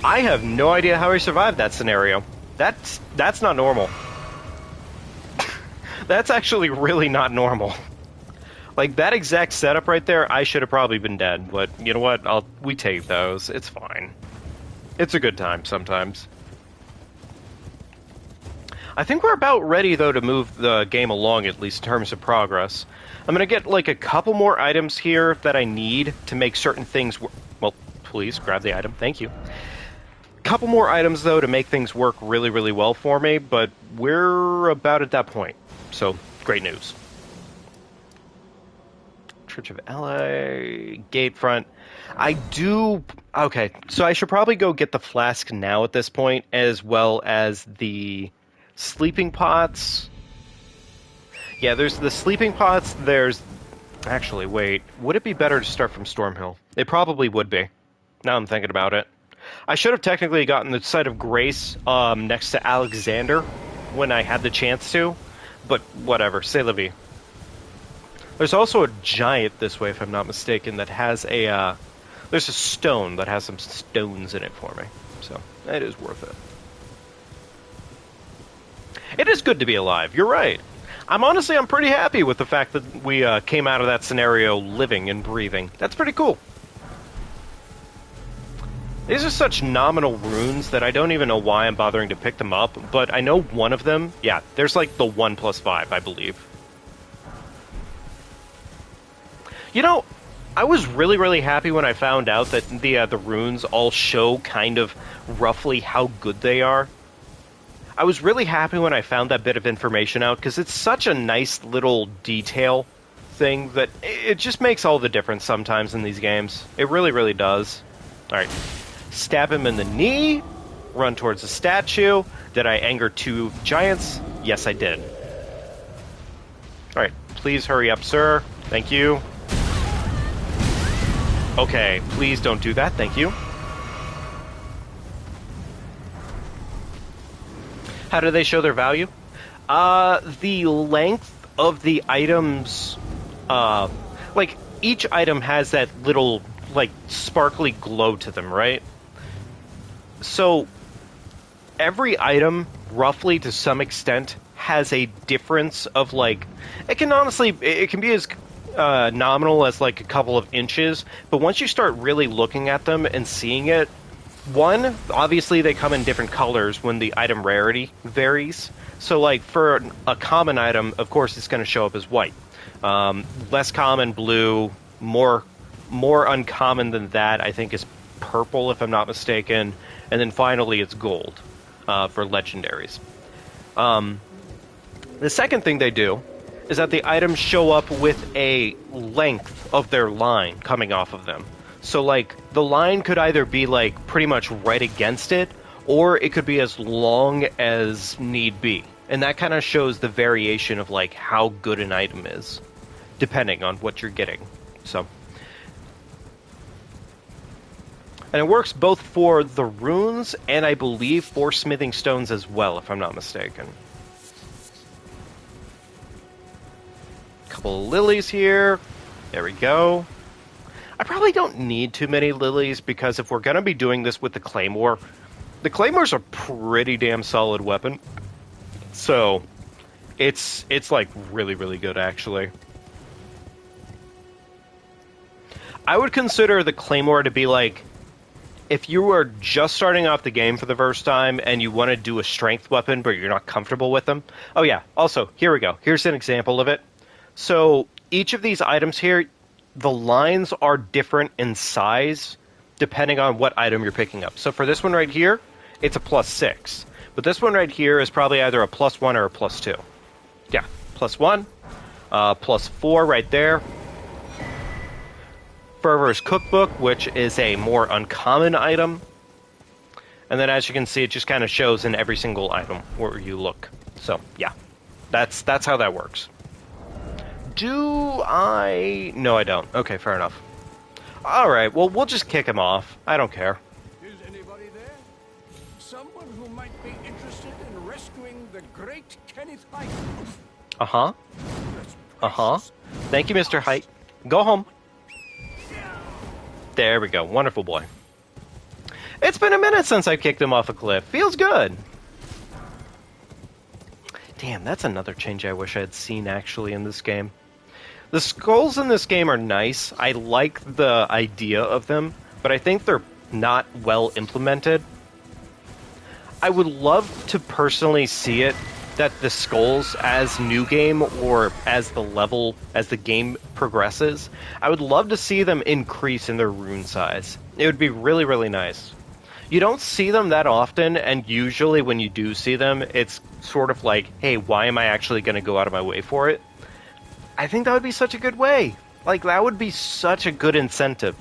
I have no idea how I survived that scenario. That's not normal. That's actually really not normal. Like, that exact setup right there, I should have probably been dead. But, you know what? We take those. It's fine. It's a good time sometimes. I think we're about ready, though, to move the game along, at least in terms of progress. I'm going to get, like, a couple more items here that I need to make certain things... Well, please, grab the item. Thank you. Couple more items, though, to make things work really, really well for me, but we're about at that point. So, great news. Church of LA, gate front. Okay, so I should probably go get the flask now at this point, as well as the sleeping pots. Yeah, there's the sleeping pots, Actually, wait. Would it be better to start from Stormhill? It probably would be. Now I'm thinking about it. I should have technically gotten the Site of Grace next to Alexander when I had the chance to, but whatever, c'est la vie. There's also a giant this way, if I'm not mistaken, that has a... there's a stone that has some stones in it for me, so it is worth it. It is good to be alive, you're right. I'm pretty happy with the fact that we came out of that scenario living and breathing. That's pretty cool. These are such nominal runes that I don't even know why I'm bothering to pick them up, but I know one of them, yeah, there's like the 1+5, I believe. You know, I was really, really happy when I found out that the runes all show kind of roughly how good they are. I was really happy when I found that bit of information out, because it's such a nice little detail thing that it just makes all the difference sometimes in these games. It really, really does. Alright. Stab him in the knee, run towards the statue. Did I anger 2 giants? Yes, I did. Alright, please hurry up, sir. Thank you. Okay, please don't do that, thank you. How do they show their value? The length of the items, like, each item has that little, like, sparkly glow to them, right? So, every item, roughly to some extent, has a difference of, like, it can be as nominal as, like, a couple of inches, but once you start really looking at them and seeing it, one, obviously they come in different colors when the item rarity varies. So, like, for a common item, of course, it's going to show up as white. Less common, blue. More uncommon than that, I think, is purple, if I'm not mistaken. And then finally, it's gold for legendaries. The second thing they do is that the items show up with a length of their line coming off of them. So, like, the line could either be, like, pretty much right against it, or it could be as long as need be. And that kind of shows the variation of, like, how good an item is, depending on what you're getting. So... And it works both for the runes and, I believe, for smithing stones as well, if I'm not mistaken. Couple of lilies here. There we go. I probably don't need too many lilies, because if we're going to be doing this with the Claymore's a pretty damn solid weapon. So, it's like, really, really good, actually. I would consider the Claymore to be, like, if you were just starting off the game for the first time and you want to do a strength weapon but you're not comfortable with them. Oh yeah, also, here we go. Here's an example of it. So each of these items here, the lines are different in size depending on what item you're picking up. So for this one right here, it's a +6. But this one right here is probably either a +1 or a +2. Yeah, +1, +4 right there. Fervor's Cookbook, which is a more uncommon item. And then as you can see, it just kind of shows in every single item where you look. So, yeah. That's how that works. Do I... No, I don't. Okay, fair enough. Alright, well, we'll just kick him off. I don't care. Is anybody there? Someone who might be interested in rescuing the great Kenneth Height? Uh-huh. Uh-huh. Thank you, Mr. Height. Go home. There we go. Wonderful boy. It's been a minute since I kicked him off a cliff. Feels good. Damn, that's another change I wish I had seen, actually, in this game. The skulls in this game are nice. I like the idea of them, but I think they're not well implemented. I would love to personally see it that the skulls as new game or as the game progresses, I would love to see them increase in their rune size. It would be really, really nice. You don't see them that often, and usually when you do see them, it's sort of like, hey, why am I actually going to go out of my way for it? I think that would be such a good way. Like, that would be such a good incentive.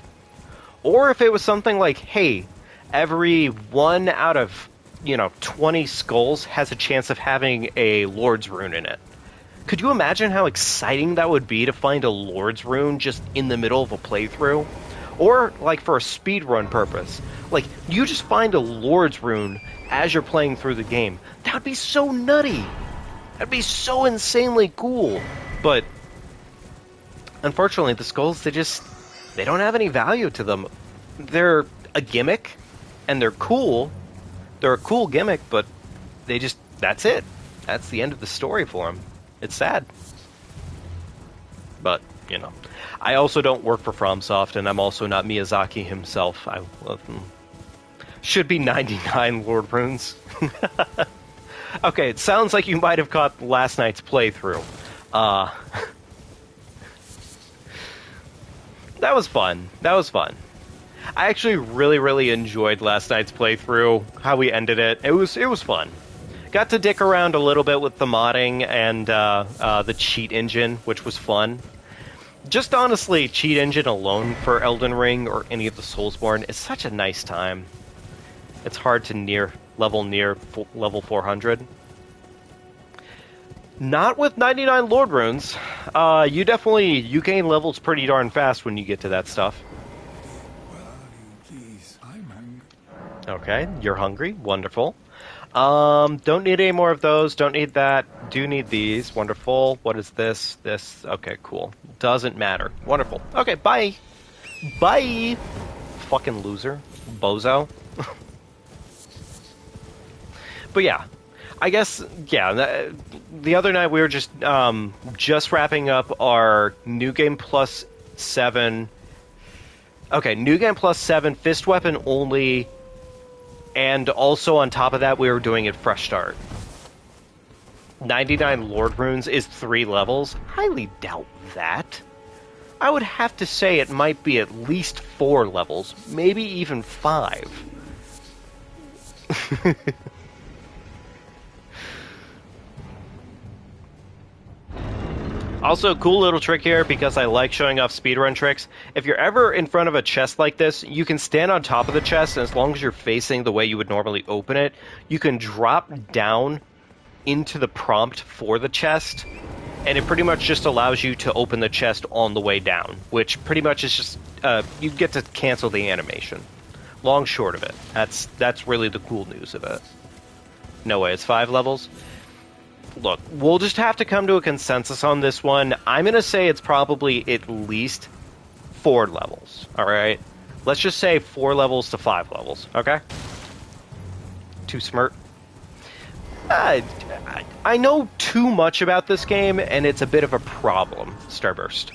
Or if it was something like, hey, every 1 out of 20 skulls has a chance of having a Lord's Rune in it. Could you imagine how exciting that would be to find a Lord's Rune just in the middle of a playthrough? Or, like, for a speedrun purpose. Like, you just find a Lord's Rune as you're playing through the game. That would be so nutty! That'd be so insanely cool! But, unfortunately, the skulls, they don't have any value to them. They're a gimmick, and they're cool. They're a cool gimmick, but that's it. That's the end of the story for them. It's sad. But, I also don't work for FromSoft, and I'm also not Miyazaki himself. I should be 99 Lord Runes. Okay, it sounds like you might have caught last night's playthrough. That was fun. That was fun. I actually really, really enjoyed last night's playthrough, how we ended it. It was fun. Got to dick around a little bit with the modding and the cheat engine, which was fun. Just honestly, cheat engine alone for Elden Ring or any of the Soulsborne is such a nice time. It's hard to level 400. Not with 99 Lord Runes. You gain levels pretty darn fast when you get to that stuff. Okay, you're hungry. Wonderful. Don't need any more of those. Don't need that. Do need these. Wonderful. What is this? This. Okay, cool. Doesn't matter. Wonderful. Okay, bye. Bye. Fucking loser. Bozo. But yeah. I guess, yeah, the other night we were just wrapping up our New Game Plus 7... Okay, New Game Plus 7, Fist Weapon only, and also on top of that we were doing it Fresh Start. 99 Lord Runes is 3 levels? Highly doubt that. I would have to say it might be at least 4 levels, maybe even 5. Also, cool little trick here, because I like showing off speedrun tricks. If you're ever in front of a chest like this, you can stand on top of the chest, and as long as you're facing the way you would normally open it, you can drop down into the prompt for the chest, and it pretty much just allows you to open the chest on the way down, which pretty much is just, you get to cancel the animation. Long short of it. That's really the cool news of it. No way, it's 5 levels? Look, we'll just have to come to a consensus on this one. I'm going to say it's probably at least 4 levels, alright? Let's just say 4 levels to 5 levels, okay? Too smart. I know too much about this game, and it's a bit of a problem, Starburst.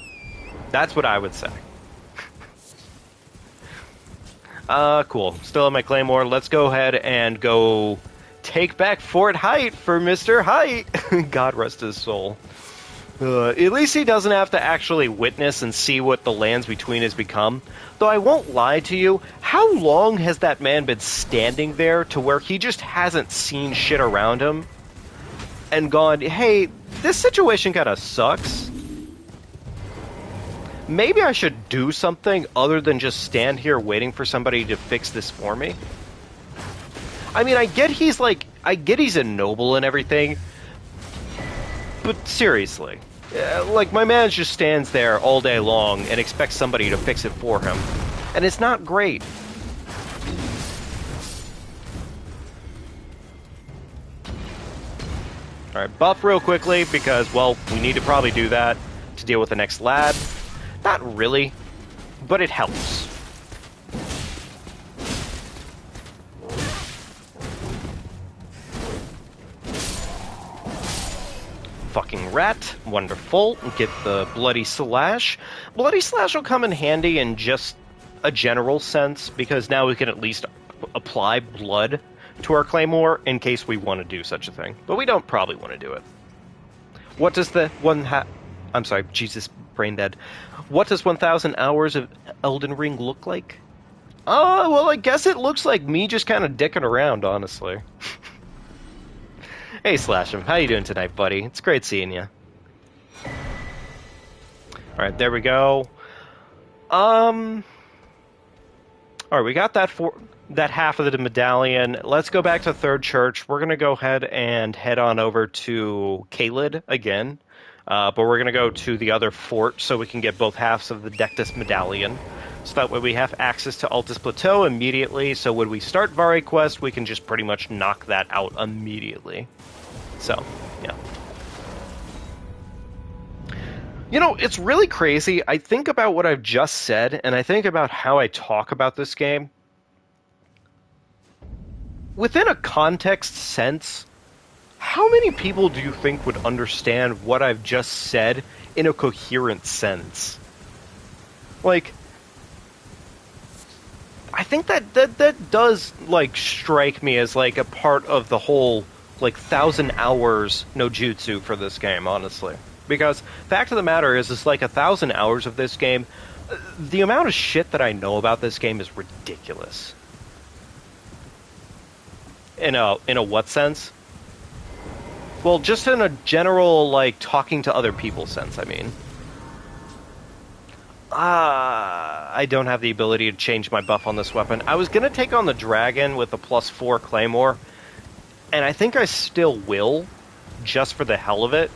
That's what I would say. Cool. Still have my Claymore. Let's go ahead and go... take back Fort Height for Mr. Height. God rest his soul. At least he doesn't have to actually witness and see what the lands between has become. Though I won't lie to you, how long has that man been standing there to where he just hasn't seen shit around him and gone, hey, this situation kind of sucks? Maybe I should do something other than just stand here waiting for somebody to fix this for me. I mean, I get he's a noble and everything, but seriously, like, my man just stands there all day long and expects somebody to fix it for him, and it's not great. Alright, buff real quickly, because, well, we need to probably do that to deal with the next lad. Not really, but it helps. Fucking rat. Wonderful. Get the Bloody Slash. Bloody Slash will come in handy in just a general sense, because now we can at least apply blood to our Claymore in case we want to do such a thing. But we don't probably want to do it. What does the I'm sorry, Jesus, brain dead. What does 1,000 hours of Elden Ring look like? Oh, well, I guess it looks like me just kind of dicking around, honestly. Hey, Slash'em, how you doing tonight, buddy? It's great seeing you. Alright, there we go. Alright, we got that half of the medallion. Let's go back to Third Church. We're going to go ahead and head on over to Caelid again. But we're going to go to the other fort so we can get both halves of the Dectus medallion. So that way we have access to Altus Plateau immediately, so when we start Vari Quest, we can just pretty much knock that out immediately. So, yeah. You know, it's really crazy. I think about what I've just said, and I think about how I talk about this game. Within a context sense, how many people do you think would understand what I've just said in a coherent sense? Like, I think that does, like, strike me as, like, a part of the whole, like, 1,000 hours no jutsu for this game, honestly. Because, fact of the matter is, it's like 1,000 hours of this game, the amount of shit that I know about this game is ridiculous. In a what sense? Well, just in a general, like, talking to other people sense, I mean. I don't have the ability to change my buff on this weapon. I was gonna take on the dragon with the +4 claymore, and I think I still will, just for the hell of it.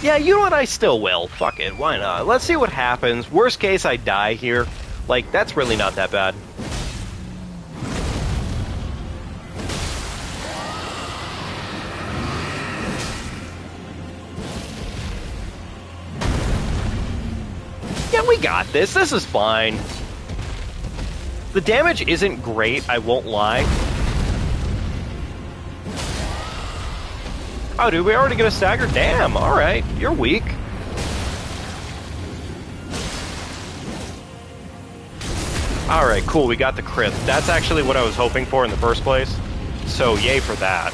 Yeah, you know what? I still will. Fuck it, why not? Let's see what happens. Worst case, I die here. Like, that's really not that bad. Yeah, we got this. This is fine. The damage isn't great, I won't lie. Oh, dude, we already get a stagger? Damn, alright. You're weak. Alright, cool, we got the crit. That's actually what I was hoping for in the first place. So, yay for that.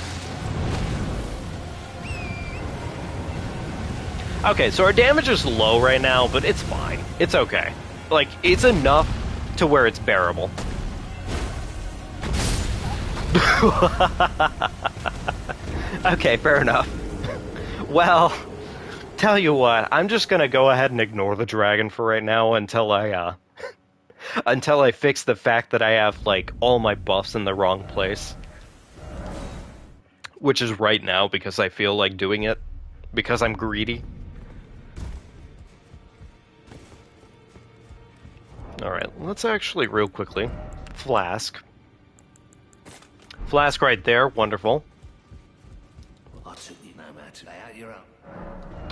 Okay, so our damage is low right now, but it's fine. It's okay. Like, it's enough to where it's bearable. Okay, fair enough. Well, tell you what, I'm just gonna go ahead and ignore the dragon for right now until I fix the fact that I have, like, all my buffs in the wrong place. Which is right now, because I feel like doing it. Because I'm greedy. Alright, let's actually, real quickly, Flask. Flask right there, wonderful.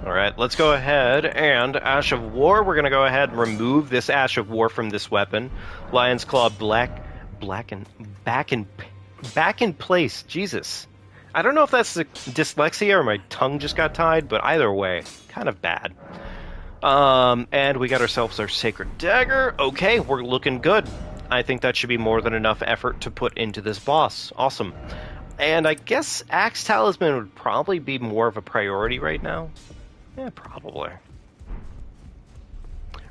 Alright, let's go ahead and Ash of War. We're going to go ahead and remove this Ash of War from this weapon. Lion's Claw back in place. Jesus. I don't know if that's the dyslexia or my tongue just got tied, but either way, kind of bad. And we got ourselves our Sacred Dagger. Okay, we're looking good. I think that should be more than enough effort to put into this boss. Awesome. And I guess Axe Talisman would probably be more of a priority right now. Yeah, probably.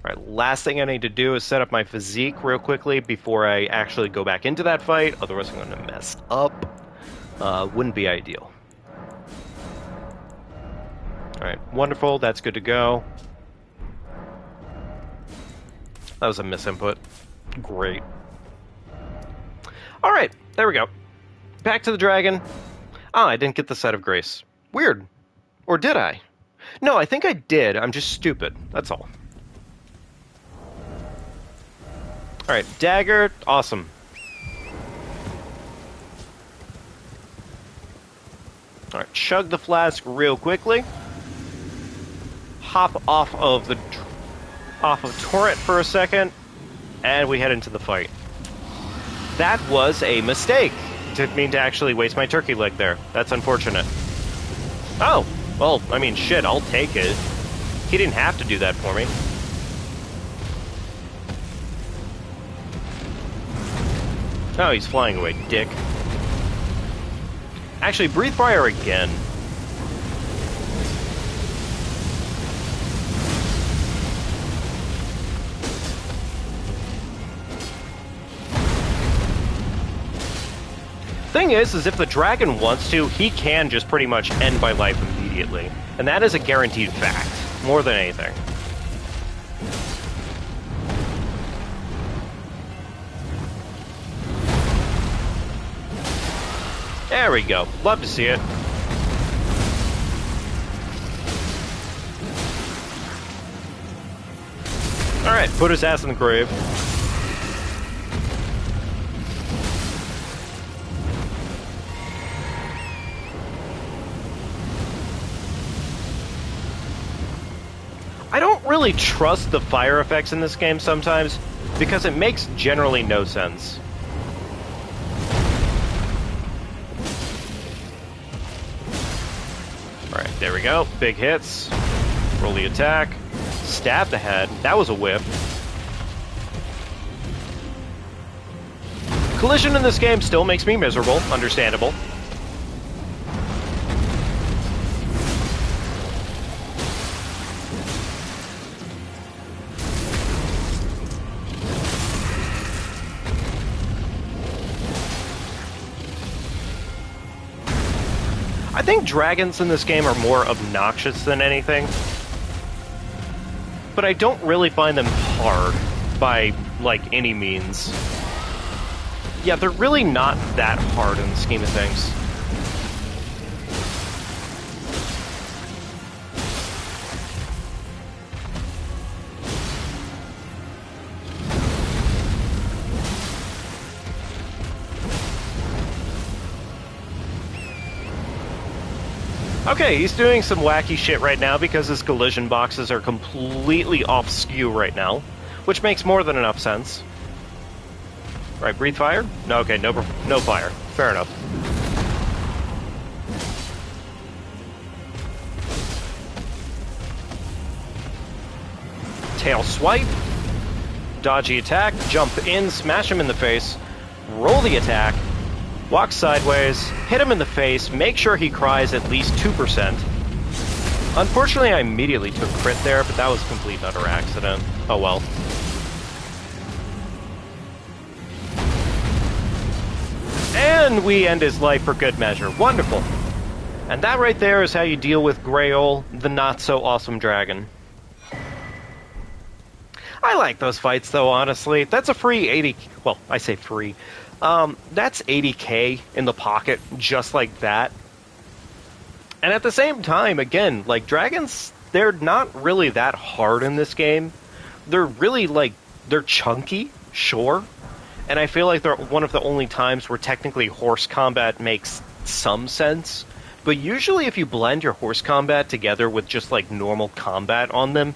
Alright, last thing I need to do is set up my physique real quickly before I actually go back into that fight. Otherwise I'm going to mess up. Wouldn't be ideal. Alright, wonderful. That's good to go. That was a misinput. Great. Alright, there we go. Back to the dragon. Ah, I didn't get the Set of Grace. Weird. Or did I? No, I think I did. I'm just stupid. That's all. Alright, dagger. Awesome. Alright, chug the flask real quickly. Hop off of Torrent for a second, and we head into the fight. That was a mistake. Didn't mean to actually waste my turkey leg there. That's unfortunate. Oh, well, I mean, shit, I'll take it. He didn't have to do that for me. Oh, he's flying away, dick. Actually, breathe fire again. Thing is if the dragon wants to, he can just pretty much end my life immediately. And that is a guaranteed fact, more than anything. There we go. Love to see it. Alright, put his ass in the grave. I don't really trust the fire effects in this game sometimes, because it makes generally no sense. Alright, there we go. Big hits. Roll the attack. Stab the head. That was a whiff. Collision in this game still makes me miserable. Understandable. I think dragons in this game are more obnoxious than anything. But I don't really find them hard by, like, any means. Yeah, they're really not that hard in the scheme of things. Okay, he's doing some wacky shit right now because his collision boxes are completely off skew right now, which makes more than enough sense. Right, breathe fire? No, okay, no fire. Fair enough. Tail swipe. Dodgy attack. Jump in, smash him in the face. Roll the attack. Walk sideways, hit him in the face, make sure he cries at least 2%. Unfortunately, I immediately took crit there, but that was a complete and utter accident. Oh well. And we end his life for good measure. Wonderful. And that right there is how you deal with Grail, the not-so-awesome dragon. I like those fights, though, honestly. That's a free 80... Well, I say free. That's 80k in the pocket, just like that. And at the same time, again, like, dragons, they're not really that hard in this game. They're really, like, they're chunky, sure. And I feel like they're one of the only times where technically horse combat makes some sense. But usually if you blend your horse combat together with just, like, normal combat on them,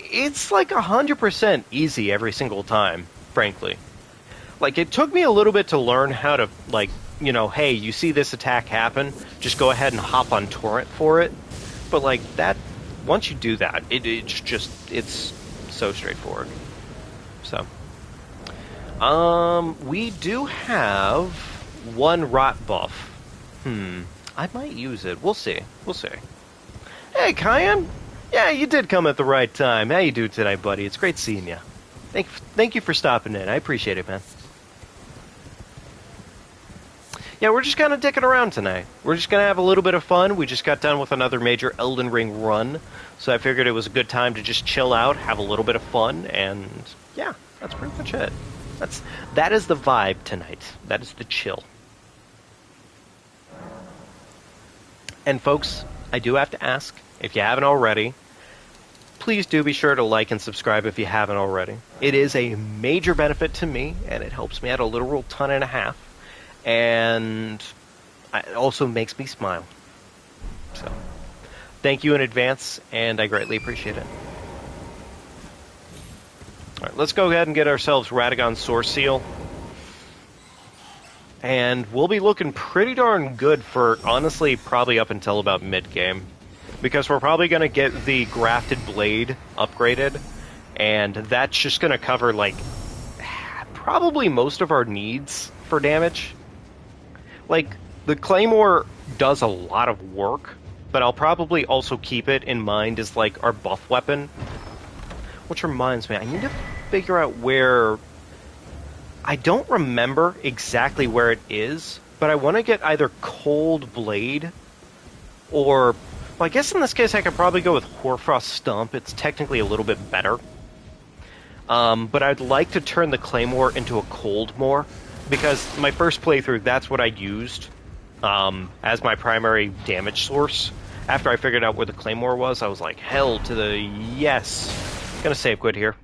it's like 100% easy every single time, frankly. Like, it took me a little bit to learn how to, like, you know, hey, you see this attack happen, just go ahead and hop on torrent for it. But, like, that, once you do that, it's so straightforward. So, we do have one rot buff. I might use it. We'll see. We'll see. Hey, Kyan! Yeah, you did come at the right time. How you doing tonight, buddy? It's great seeing you. Thank you for stopping in. I appreciate it, man. Yeah, we're just kind of dicking around tonight. We're just going to have a little bit of fun. We just got done with another major Elden Ring run, so I figured it was a good time to just chill out, have a little bit of fun, and yeah, that's pretty much it. That is the vibe tonight. That is the chill. And folks, I do have to ask, if you haven't already, please do be sure to like and subscribe if you haven't already. It is a major benefit to me, and it helps me out a literal ton and a half. And it also makes me smile. So, thank you in advance, and I greatly appreciate it. Alright, let's go ahead and get ourselves Radagon's Source Seal. And we'll be looking pretty darn good for, honestly, probably up until about mid-game. Because we're probably going to get the Grafted Blade upgraded, and that's just going to cover, like, probably most of our needs for damage. Like, the Claymore does a lot of work, but I'll probably also keep it in mind as, like, our buff weapon. Which reminds me, I need to figure out where... I don't remember exactly where it is, but I want to get either Cold Blade or... Well, I guess in this case I could probably go with Hoarfrost Stump. It's technically a little bit better. But I'd like to turn the Claymore into a Coldmore, because my first playthrough, that's what I used as my primary damage source. After I figured out where the Claymore was, I was like, hell to the yes. Gonna save quit here.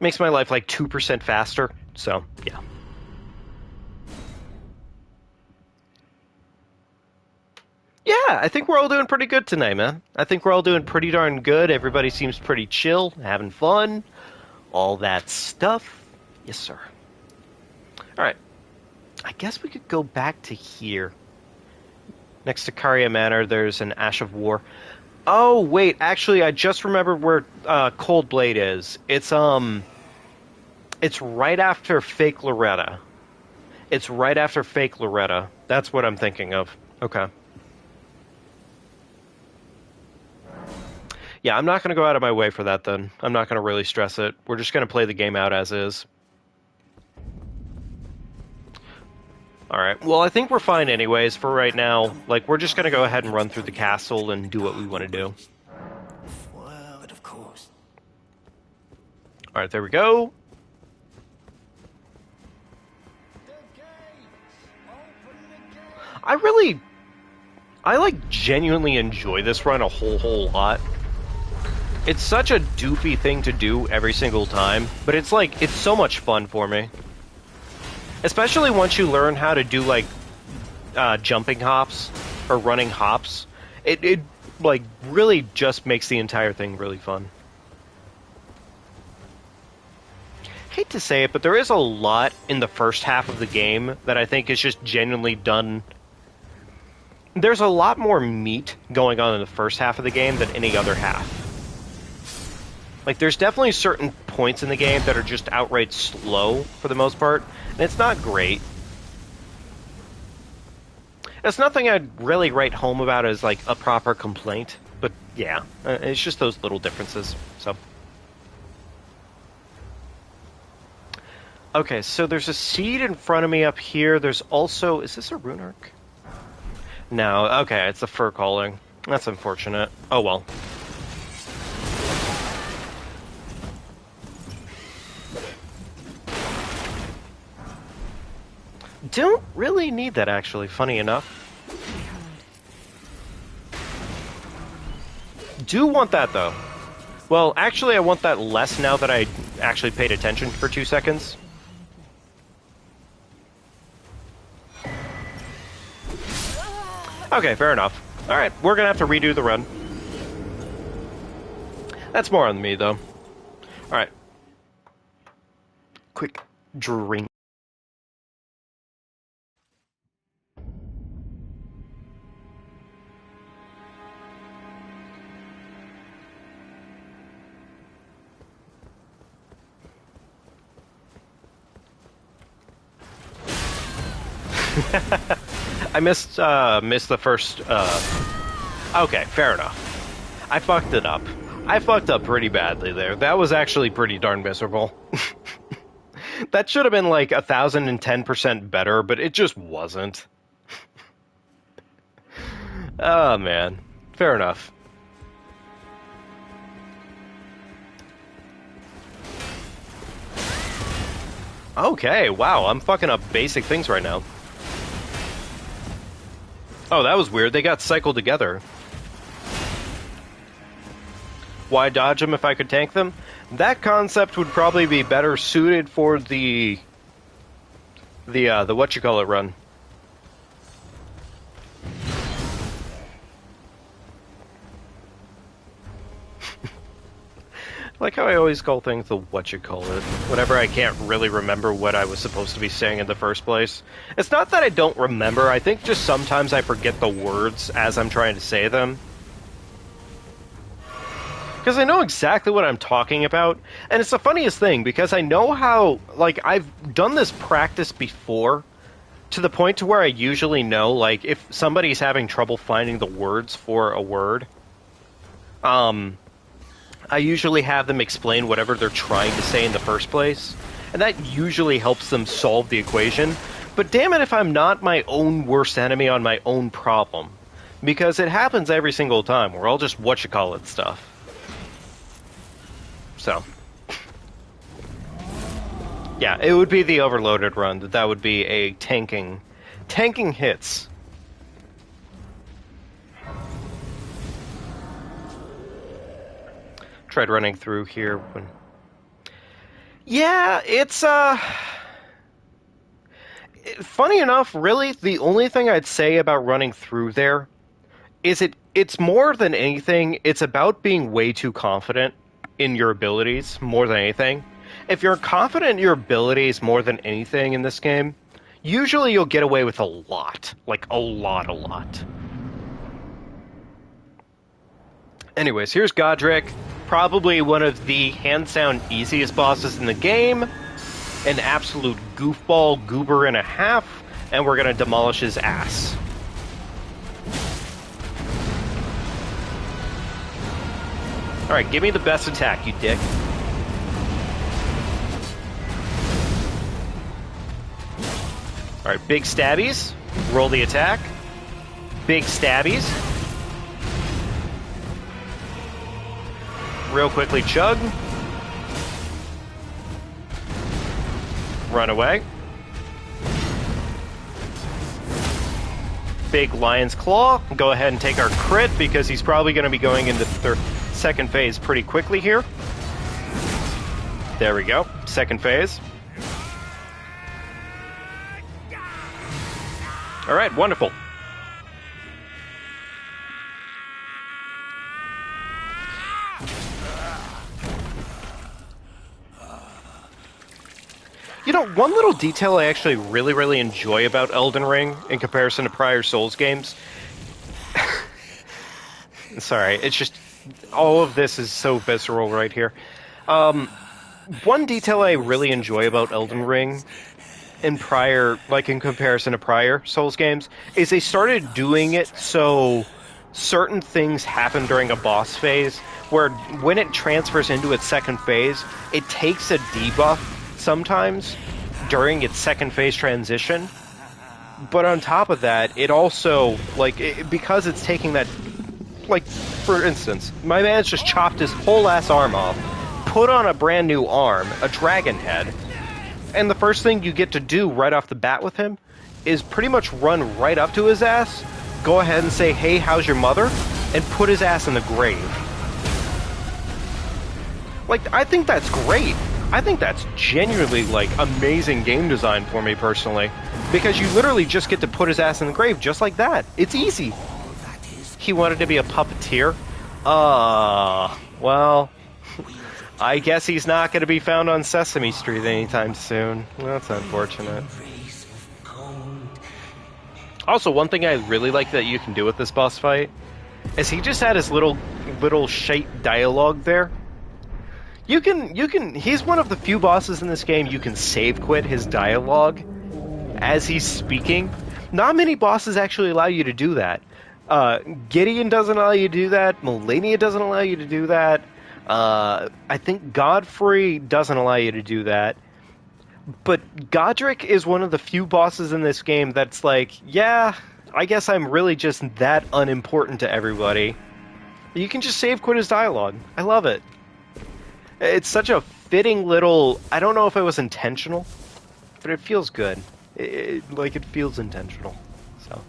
Makes my life like 2% faster, so yeah. Yeah, I think we're all doing pretty good tonight, man. I think we're all doing pretty darn good. Everybody seems pretty chill, having fun, all that stuff. Yes, sir. Alright. I guess we could go back to here. Next to Caria Manor, there's an Ash of War. Oh, wait, actually, I just remembered where Cold Blade is. It's right after Fake Loretta. It's right after Fake Loretta. That's what I'm thinking of. Okay. Yeah, I'm not going to go out of my way for that, then. I'm not going to really stress it. We're just going to play the game out as is. Alright, well, I think we're fine anyways for right now. Like, we're just going to go ahead and run through the castle and do what we want to do. Well, but of course. Alright, there we go. I like genuinely enjoy this run a whole lot. It's such a doofy thing to do every single time, but it's like, it's so much fun for me. Especially once you learn how to do, like, jumping hops, or running hops. It like, really just makes the entire thing really fun. Hate to say it, but there is a lot in the first half of the game that I think is just genuinely done... There's a lot more meat going on in the first half of the game than any other half. Like, there's definitely certain points in the game that are just outright slow, for the most part, and it's not great. It's nothing I'd really write home about as, like, a proper complaint, but yeah, it's just those little differences, so. Okay, so there's a seed in front of me up here. There's also... Is this a rune arc? No, okay, it's a fur calling. That's unfortunate. Oh well. Don't really need that, actually, funny enough. Do want that, though. Well, actually, I want that less now that I actually paid attention for 2 seconds. Okay, fair enough. Alright, we're gonna have to redo the run. That's more on me, though. Alright. Quick drink. I missed the first, Okay, fair enough. I fucked it up. I fucked up pretty badly there. That was actually pretty darn miserable. That should have been like 1,010% better, but it just wasn't. Oh, man. Fair enough. Okay, wow, I'm fucking up basic things right now. Oh, that was weird. They got cycled together. Why dodge them if I could tank them? That concept would probably be better suited for the whatchamacallit run. Like how I always call things the whatchamacallit, whenever I can't really remember what I was supposed to be saying in the first place. It's not that I don't remember, I think just sometimes I forget the words as I'm trying to say them. Because I know exactly what I'm talking about, and it's the funniest thing, because I know how, like, I've done this practice before, to the point to where I usually know, like, if somebody's having trouble finding the words for a word, I usually have them explain whatever they're trying to say in the first place, and that usually helps them solve the equation. But damn it if I'm not my own worst enemy on my own problem. Because it happens every single time, we're all just whatchamacallit stuff. So, yeah, it would be the overloaded run. That would be a tanking hits. Tried running through here when... Yeah, it's, funny enough, really, the only thing I'd say about running through there is it's more than anything, it's about being way too confident in your abilities more than anything. If you're confident in your abilities more than anything in this game, usually you'll get away with a lot. Like, a lot. Anyways, here's Godric. Probably one of the hands-down easiest bosses in the game. An absolute goofball goober and a half, and we're gonna demolish his ass. Alright, give me the best attack, you dick. Alright, big stabbies. Roll the attack. Big stabbies. Real quickly chug. Run away. Big lion's claw. Go ahead and take our crit because he's probably going to be going into the second phase pretty quickly here. There we go. Second phase. Alright, wonderful. You know, one little detail I actually really enjoy about Elden Ring in comparison to prior Souls games... Sorry, it's just... all of this is so visceral right here. One detail I really enjoy about Elden Ring in comparison to prior Souls games is they started doing it so certain things happen during a boss phase where when it transfers into its second phase, it takes a debuff sometimes during its second phase transition. But on top of that, it also, because it's taking that... Like, for instance, my man's just chopped his whole ass arm off, put on a brand new arm, a dragon head, and the first thing you get to do right off the bat with him is pretty much run right up to his ass, go ahead and say, "Hey, how's your mother?" and put his ass in the grave. Like, I think that's great. I think that's genuinely, amazing game design for me personally. Because you literally just get to put his ass in the grave just like that. It's easy. He wanted to be a puppeteer? Well, I guess he's not going to be found on Sesame Street anytime soon. That's unfortunate. Also, one thing I really like that you can do with this boss fight is he just had his little shite dialogue there. He's one of the few bosses in this game you can save quit his dialogue as he's speaking. Not many bosses actually allow you to do that. Gideon doesn't allow you to do that. Melania doesn't allow you to do that. I think Godfrey doesn't allow you to do that. But Godric is one of the few bosses in this game that's like, yeah, I guess I'm really just that unimportant to everybody. You can just save quit his dialogue. I love it. It's such a fitting little... I don't know if it was intentional, but it feels good. Like, it feels intentional. So,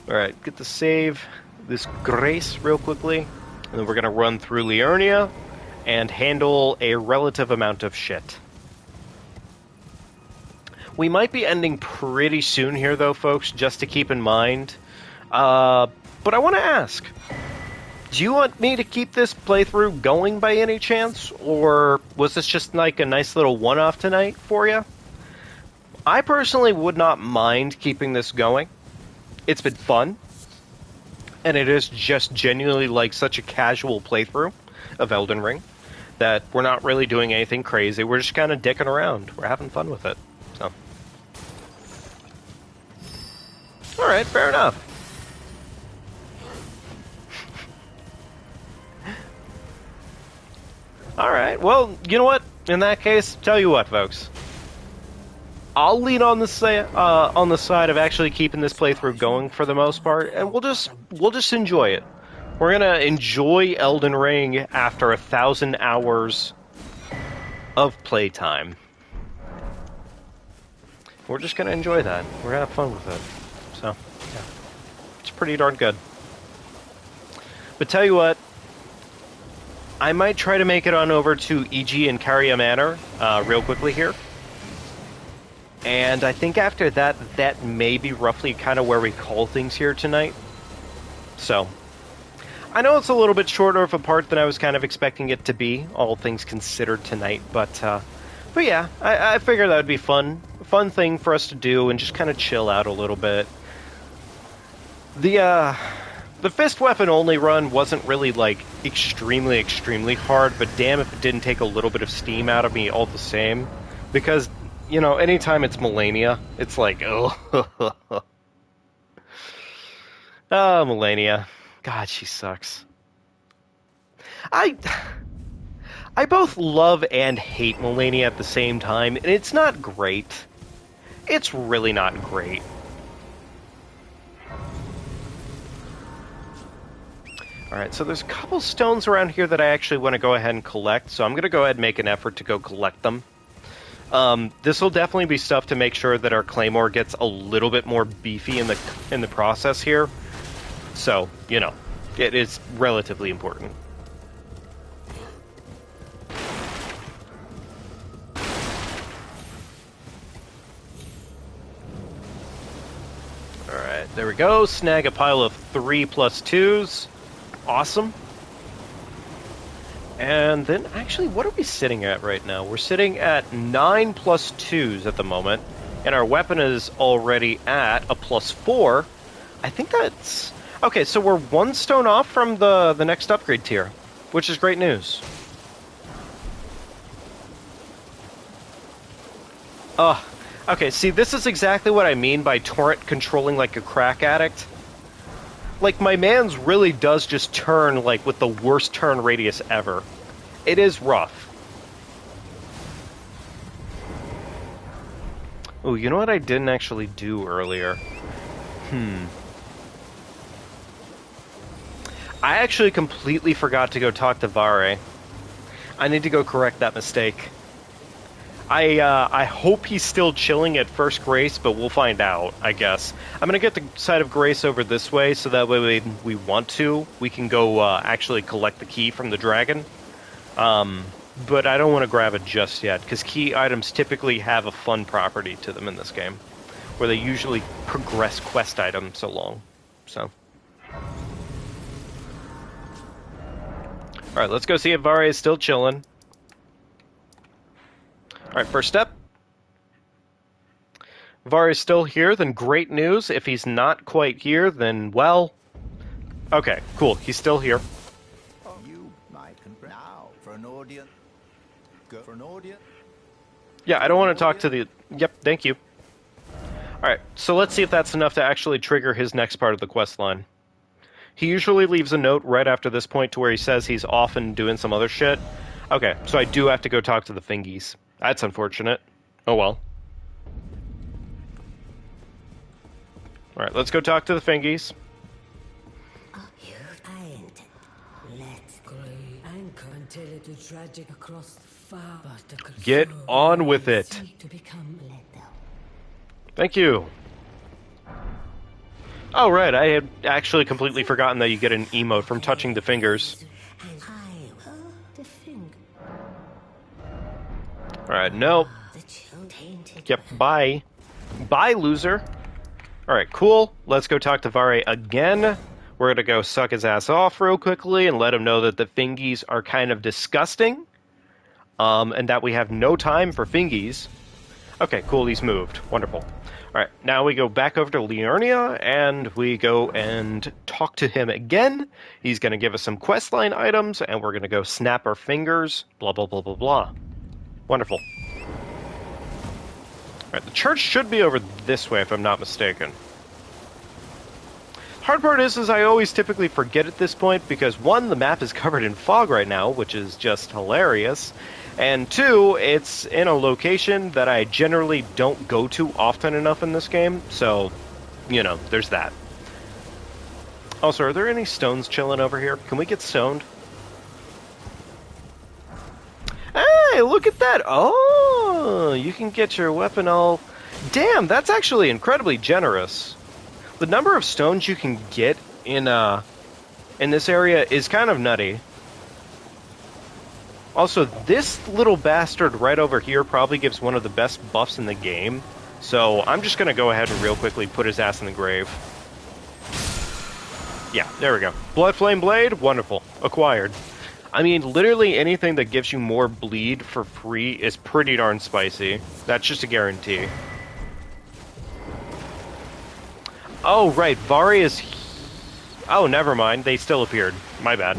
alright, get to save this Grace real quickly, and then we're going to run through Liurnia and handle a relative amount of shit. We might be ending pretty soon here, though, folks, just to keep in mind. But I want to ask, do you want me to keep this playthrough going by any chance? Or was this just like a nice little one-off tonight for you? I personally would not mind keeping this going. It's been fun. And it is just genuinely like such a casual playthrough of Elden Ring that we're not really doing anything crazy. We're just kind of dicking around. We're having fun with it. So, alright, fair enough. Alright, well, you know what? In that case, tell you what, folks. I'll lean on the side of actually keeping this playthrough going for the most part, and we'll just enjoy it. We're gonna enjoy Elden Ring after 1,000 hours of playtime. We're just gonna enjoy that. We're gonna have fun with it. So, yeah. It's pretty darn good. But tell you what, I might try to make it on over to EG and Caria Manor real quickly here. And I think after that, that may be roughly kind of where we call things here tonight. So, I know it's a little bit shorter of a part than I was kind of expecting it to be, all things considered tonight. But yeah, I figured that would be fun. A fun thing for us to do and just kind of chill out a little bit. The fist weapon only run wasn't really, like, extremely hard, but damn if it didn't take a little bit of steam out of me all the same. Because, you know, anytime it's Melania, it's like, oh. Oh, Melania. God, she sucks. I both love and hate Melania at the same time, and it's not great. It's really not great. Alright, so there's a couple stones around here that I actually want to go ahead and collect, so I'm going to go ahead and make an effort to go collect them. This will definitely be stuff to make sure that our Claymore gets a little bit more beefy in the process here. So, you know, it is relatively important. Alright, there we go. Snag a pile of 3+2s. Awesome. And then, actually, what are we sitting at right now? We're sitting at 9+2s at the moment, and our weapon is already at a +4. I think that's... Okay, so we're one stone off from the next upgrade tier, which is great news. Okay, see, this is exactly what I mean by Torrent controlling like a crack addict. Like, my man's really does just turn, like, with the worst turn radius ever. It is rough. Ooh, you know what I didn't actually do earlier? I actually completely forgot to go talk to Vare. I need to go correct that mistake. I hope he's still chilling at First Grace, but we'll find out, I guess. I'm going to get the side of Grace over this way, so that way when we want to, we can go actually collect the key from the dragon. But I don't want to grab it just yet, because key items typically have a fun property to them in this game, where they usually progress quest items along. So, alright, let's go see if Vare is still chilling. Alright, first step. Vare is still here, then great news. If he's not quite here, then, well... Okay, cool, he's still here. You might now for an audience. Go for an audience. Yeah, I don't want to talk to the... Yep, thank you. Alright, so let's see if that's enough to actually trigger his next part of the quest line. He usually leaves a note right after this point to where he says he's off and doing some other shit. Okay, so I do have to go talk to the Fingies. That's unfortunate. Oh well. Alright, let's go talk to the fingies. You find. Let's go. Anchor until it is tragic across the far. Get on with it. To become lethal. Thank you. Oh, right, I had actually completely forgotten that you get an emote from touching the fingers. And I will defend. Alright, nope. The tainted. Yep, bye. Bye, loser. Alright, cool. Let's go talk to Vare again. We're gonna go suck his ass off real quickly and let him know that the fingies are kind of disgusting. And that we have no time for fingies. Okay, cool, he's moved. Wonderful. Alright, now we go back over to Liurnia, and we go and talk to him again. He's going to give us some questline items, and we're going to go snap our fingers, blah, blah, blah, blah, blah. Wonderful. Alright, the church should be over this way, if I'm not mistaken. Hard part is I always typically forget at this point, because one, the map is covered in fog right now, which is just hilarious. And two, it's in a location that I generally don't go to often enough in this game, so, you know, there's that. Also, are there any stones chilling over here? Can we get stoned? Hey, look at that! Oh, you can get your weapon all... Damn, that's actually incredibly generous. The number of stones you can get in this area is kind of nutty. Also, this little bastard right over here probably gives one of the best buffs in the game. So, I'm just going to go ahead and real quickly put his ass in the grave. Yeah, there we go. Blood Flame Blade, wonderful. Acquired. I mean, literally anything that gives you more bleed for free is pretty darn spicy. That's just a guarantee. Oh, right, Vare is... Oh, never mind. They still appeared. My bad.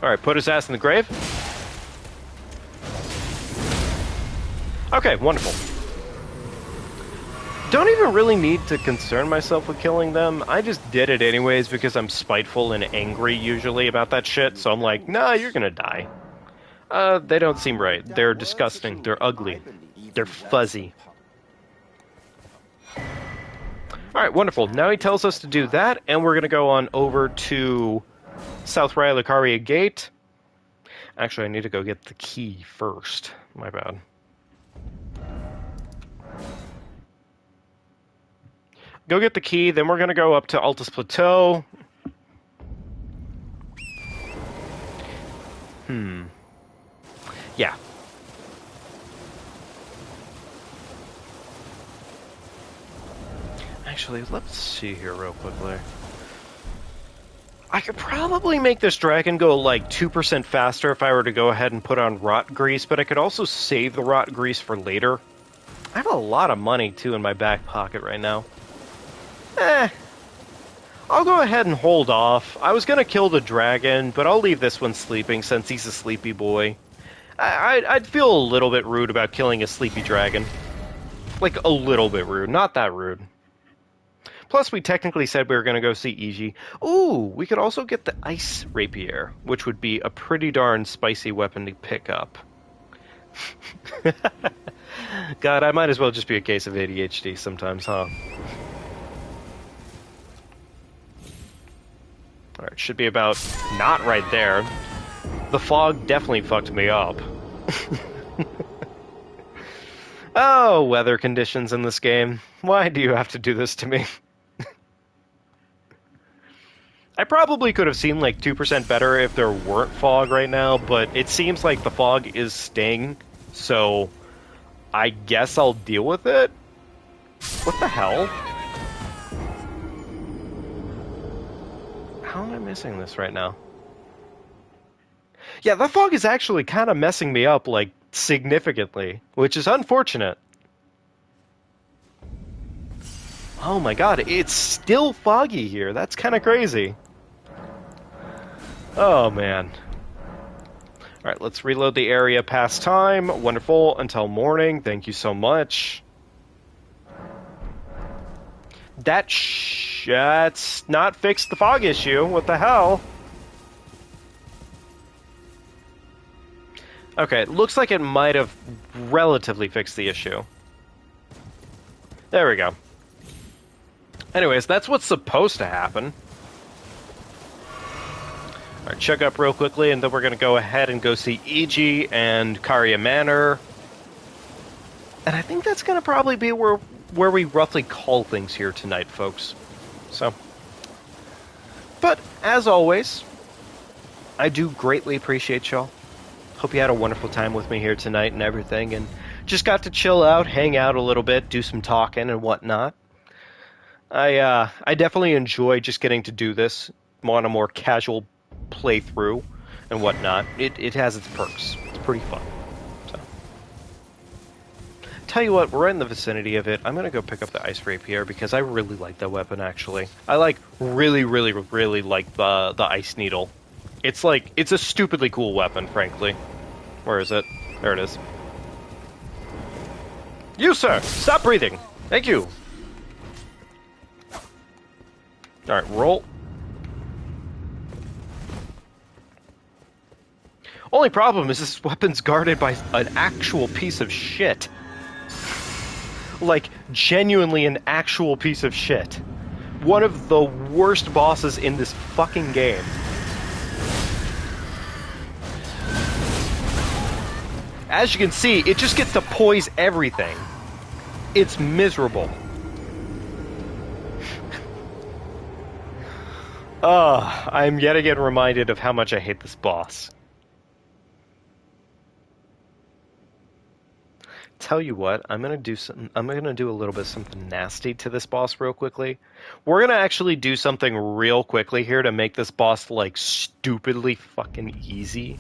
Alright, put his ass in the grave. Okay, wonderful. Don't even really need to concern myself with killing them. I just did it anyways because I'm spiteful and angry usually about that shit, so I'm like, nah, you're gonna die. They don't seem right. They're disgusting. They're ugly. They're fuzzy. Alright, wonderful. Now he tells us to do that, and we're gonna go on over to South Rhylicaria Gate. Actually, I need to go get the key first. My bad. Go get the key, then we're going to go up to Altus Plateau. Yeah. Actually, let's see here real quickly. I could probably make this dragon go like 2% faster if I were to go ahead and put on rot grease, but I could also save the rot grease for later. I have a lot of money too in my back pocket right now. I'll go ahead and hold off. I was gonna kill the dragon, but I'll leave this one sleeping since he's a sleepy boy. I'd feel a little bit rude about killing a sleepy dragon. Like, a little bit rude, not that rude. Plus, we technically said we were going to go see Iji. Ooh, we could also get the Ice Rapier, which would be a pretty darn spicy weapon to pick up. God, I might as well just be a case of ADHD sometimes, huh? Alright, should be about not right there. The fog definitely fucked me up. Oh, weather conditions in this game. Why do you have to do this to me? I probably could have seen like 2% better if there weren't fog right now, but it seems like the fog is staying, so I guess I'll deal with it? What the hell? How am I missing this right now? Yeah, the fog is actually kind of messing me up, like, significantly, which is unfortunate. Oh my god, it's still foggy here. That's kind of crazy. Oh, man. Alright, let's reload the area past time. Wonderful. Until morning. Thank you so much. That That's not fixed the fog issue. What the hell? Okay, it looks like it might have relatively fixed the issue. There we go. Anyways, that's what's supposed to happen. Alright, check up real quickly, and then we're going to go ahead and go see Iji and Karya Manor. And I think that's going to probably be where we roughly call things here tonight, folks. So. But, as always, I do greatly appreciate y'all. Hope you had a wonderful time with me here tonight and everything, and just got to chill out, hang out a little bit, do some talking and whatnot. I definitely enjoy just getting to do this on a more casual playthrough and whatnot. It has its perks. It's pretty fun. So, tell you what, we're right in the vicinity of it. I'm gonna go pick up the ice rapier because I really like that weapon. Actually, I really like the ice needle. It's a stupidly cool weapon, frankly. Where is it? There it is. You, sir! Stop breathing! Thank you! Alright, roll. Only problem is this weapon's guarded by an actual piece of shit. Like, genuinely an actual piece of shit. One of the worst bosses in this fucking game. As you can see, it just gets to poise everything. It's miserable. I'm yet again reminded of how much I hate this boss. Tell you what, I'm gonna do a little bit of something nasty to this boss real quickly. We're gonna actually do something real quickly here to make this boss, like, stupidly fucking easy.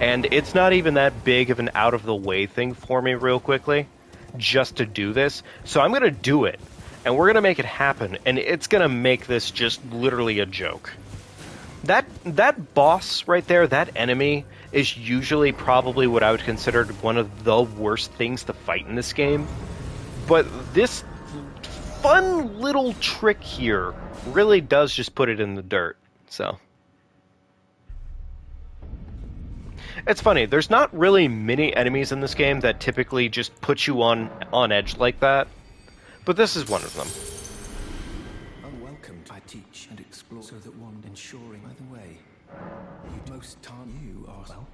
And it's not even that big of an out-of-the-way thing for me real quickly, just to do this. So I'm gonna do it, and we're gonna make it happen, and it's gonna make this just literally a joke. That boss right there, that enemy, is usually probably what I would consider one of the worst things to fight in this game. But this fun little trick here really does just put it in the dirt, so. It's funny, there's not really many enemies in this game that typically just put you on edge like that, but this is one of them. Unwelcome, I teach and explore so that one ensuring by the way. You most time you are well.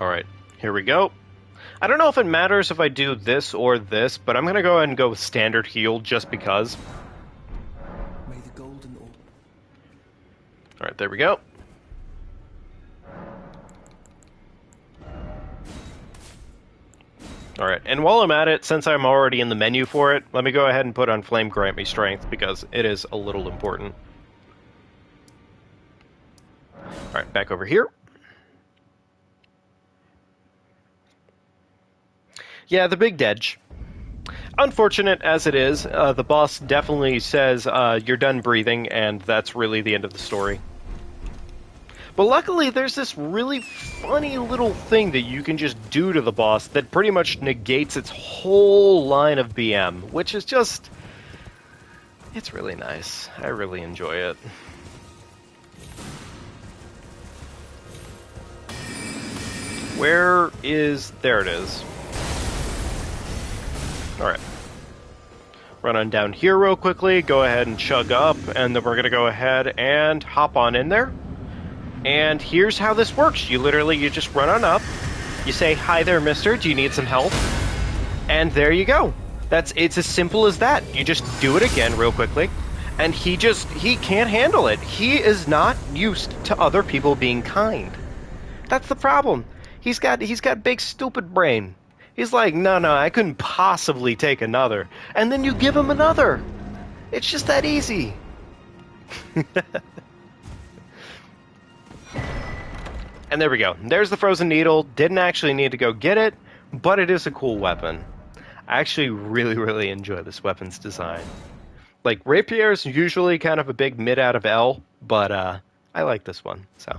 Alright, here we go. I don't know if it matters if I do this or this, but I'm gonna go ahead and go with standard heal just because. May the golden orb. Alright, there we go. Alright, and while I'm at it, since I'm already in the menu for it, let me go ahead and put on Flame Grant Me Strength, because it is a little important. Alright, back over here. Yeah, the big dedge. Unfortunate as it is, the boss definitely says, you're done breathing, and that's really the end of the story. But luckily, there's this really funny little thing that you can just do to the boss that pretty much negates its whole line of BM, which is just... it's really nice. I really enjoy it. Where is... there it is. Alright. Run on down here real quickly, go ahead and chug up, and then we're going to go ahead and hop on in there. And here's how this works. You just run on up, you say, "Hi there, mister, do you need some help?" And there you go. It's as simple as that. You just do it again real quickly, and he can't handle it. He is not used to other people being kind. That's the problem. He's got big stupid brain. He's like, no, I couldn't possibly take another. And then you give him another. It's just that easy. And there we go. There's the frozen needle. Didn't actually need to go get it, but it is a cool weapon. I actually really enjoy this weapon's design. Like, rapier is usually kind of a big mid out of L, but I like this one, so.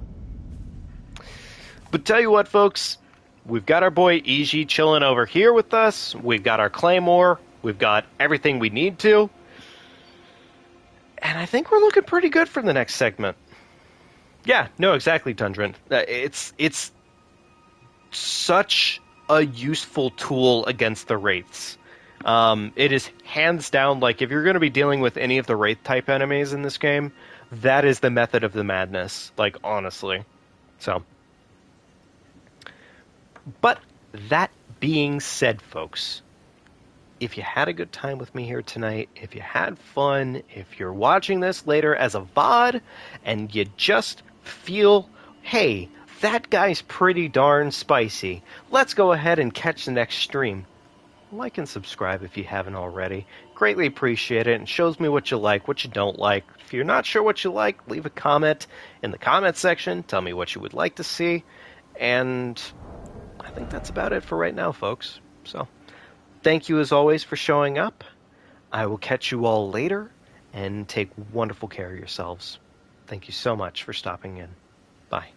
But tell you what, folks, we've got our boy Iji chilling over here with us. We've got our Claymore. We've got everything we need to. And I think we're looking pretty good for the next segment. Yeah, no, exactly, Tundran. It's such a useful tool against the Wraiths. It is hands down, like, if you're going to be dealing with any of the Wraith-type enemies in this game, that is the method of the madness, like, honestly. So. But that being said, folks, if you had a good time with me here tonight, if you had fun, if you're watching this later as a VOD, and you just feel, hey, that guy's pretty darn spicy, let's go ahead and catch the next stream. Like and subscribe if you haven't already. Greatly appreciate it, and shows me what you like, what you don't like. If you're not sure what you like, leave a comment in the comment section. Tell me what you would like to see. And I think that's about it for right now, folks. So, thank you as always for showing up. I will catch you all later, and take wonderful care of yourselves. Thank you so much for stopping in. Bye.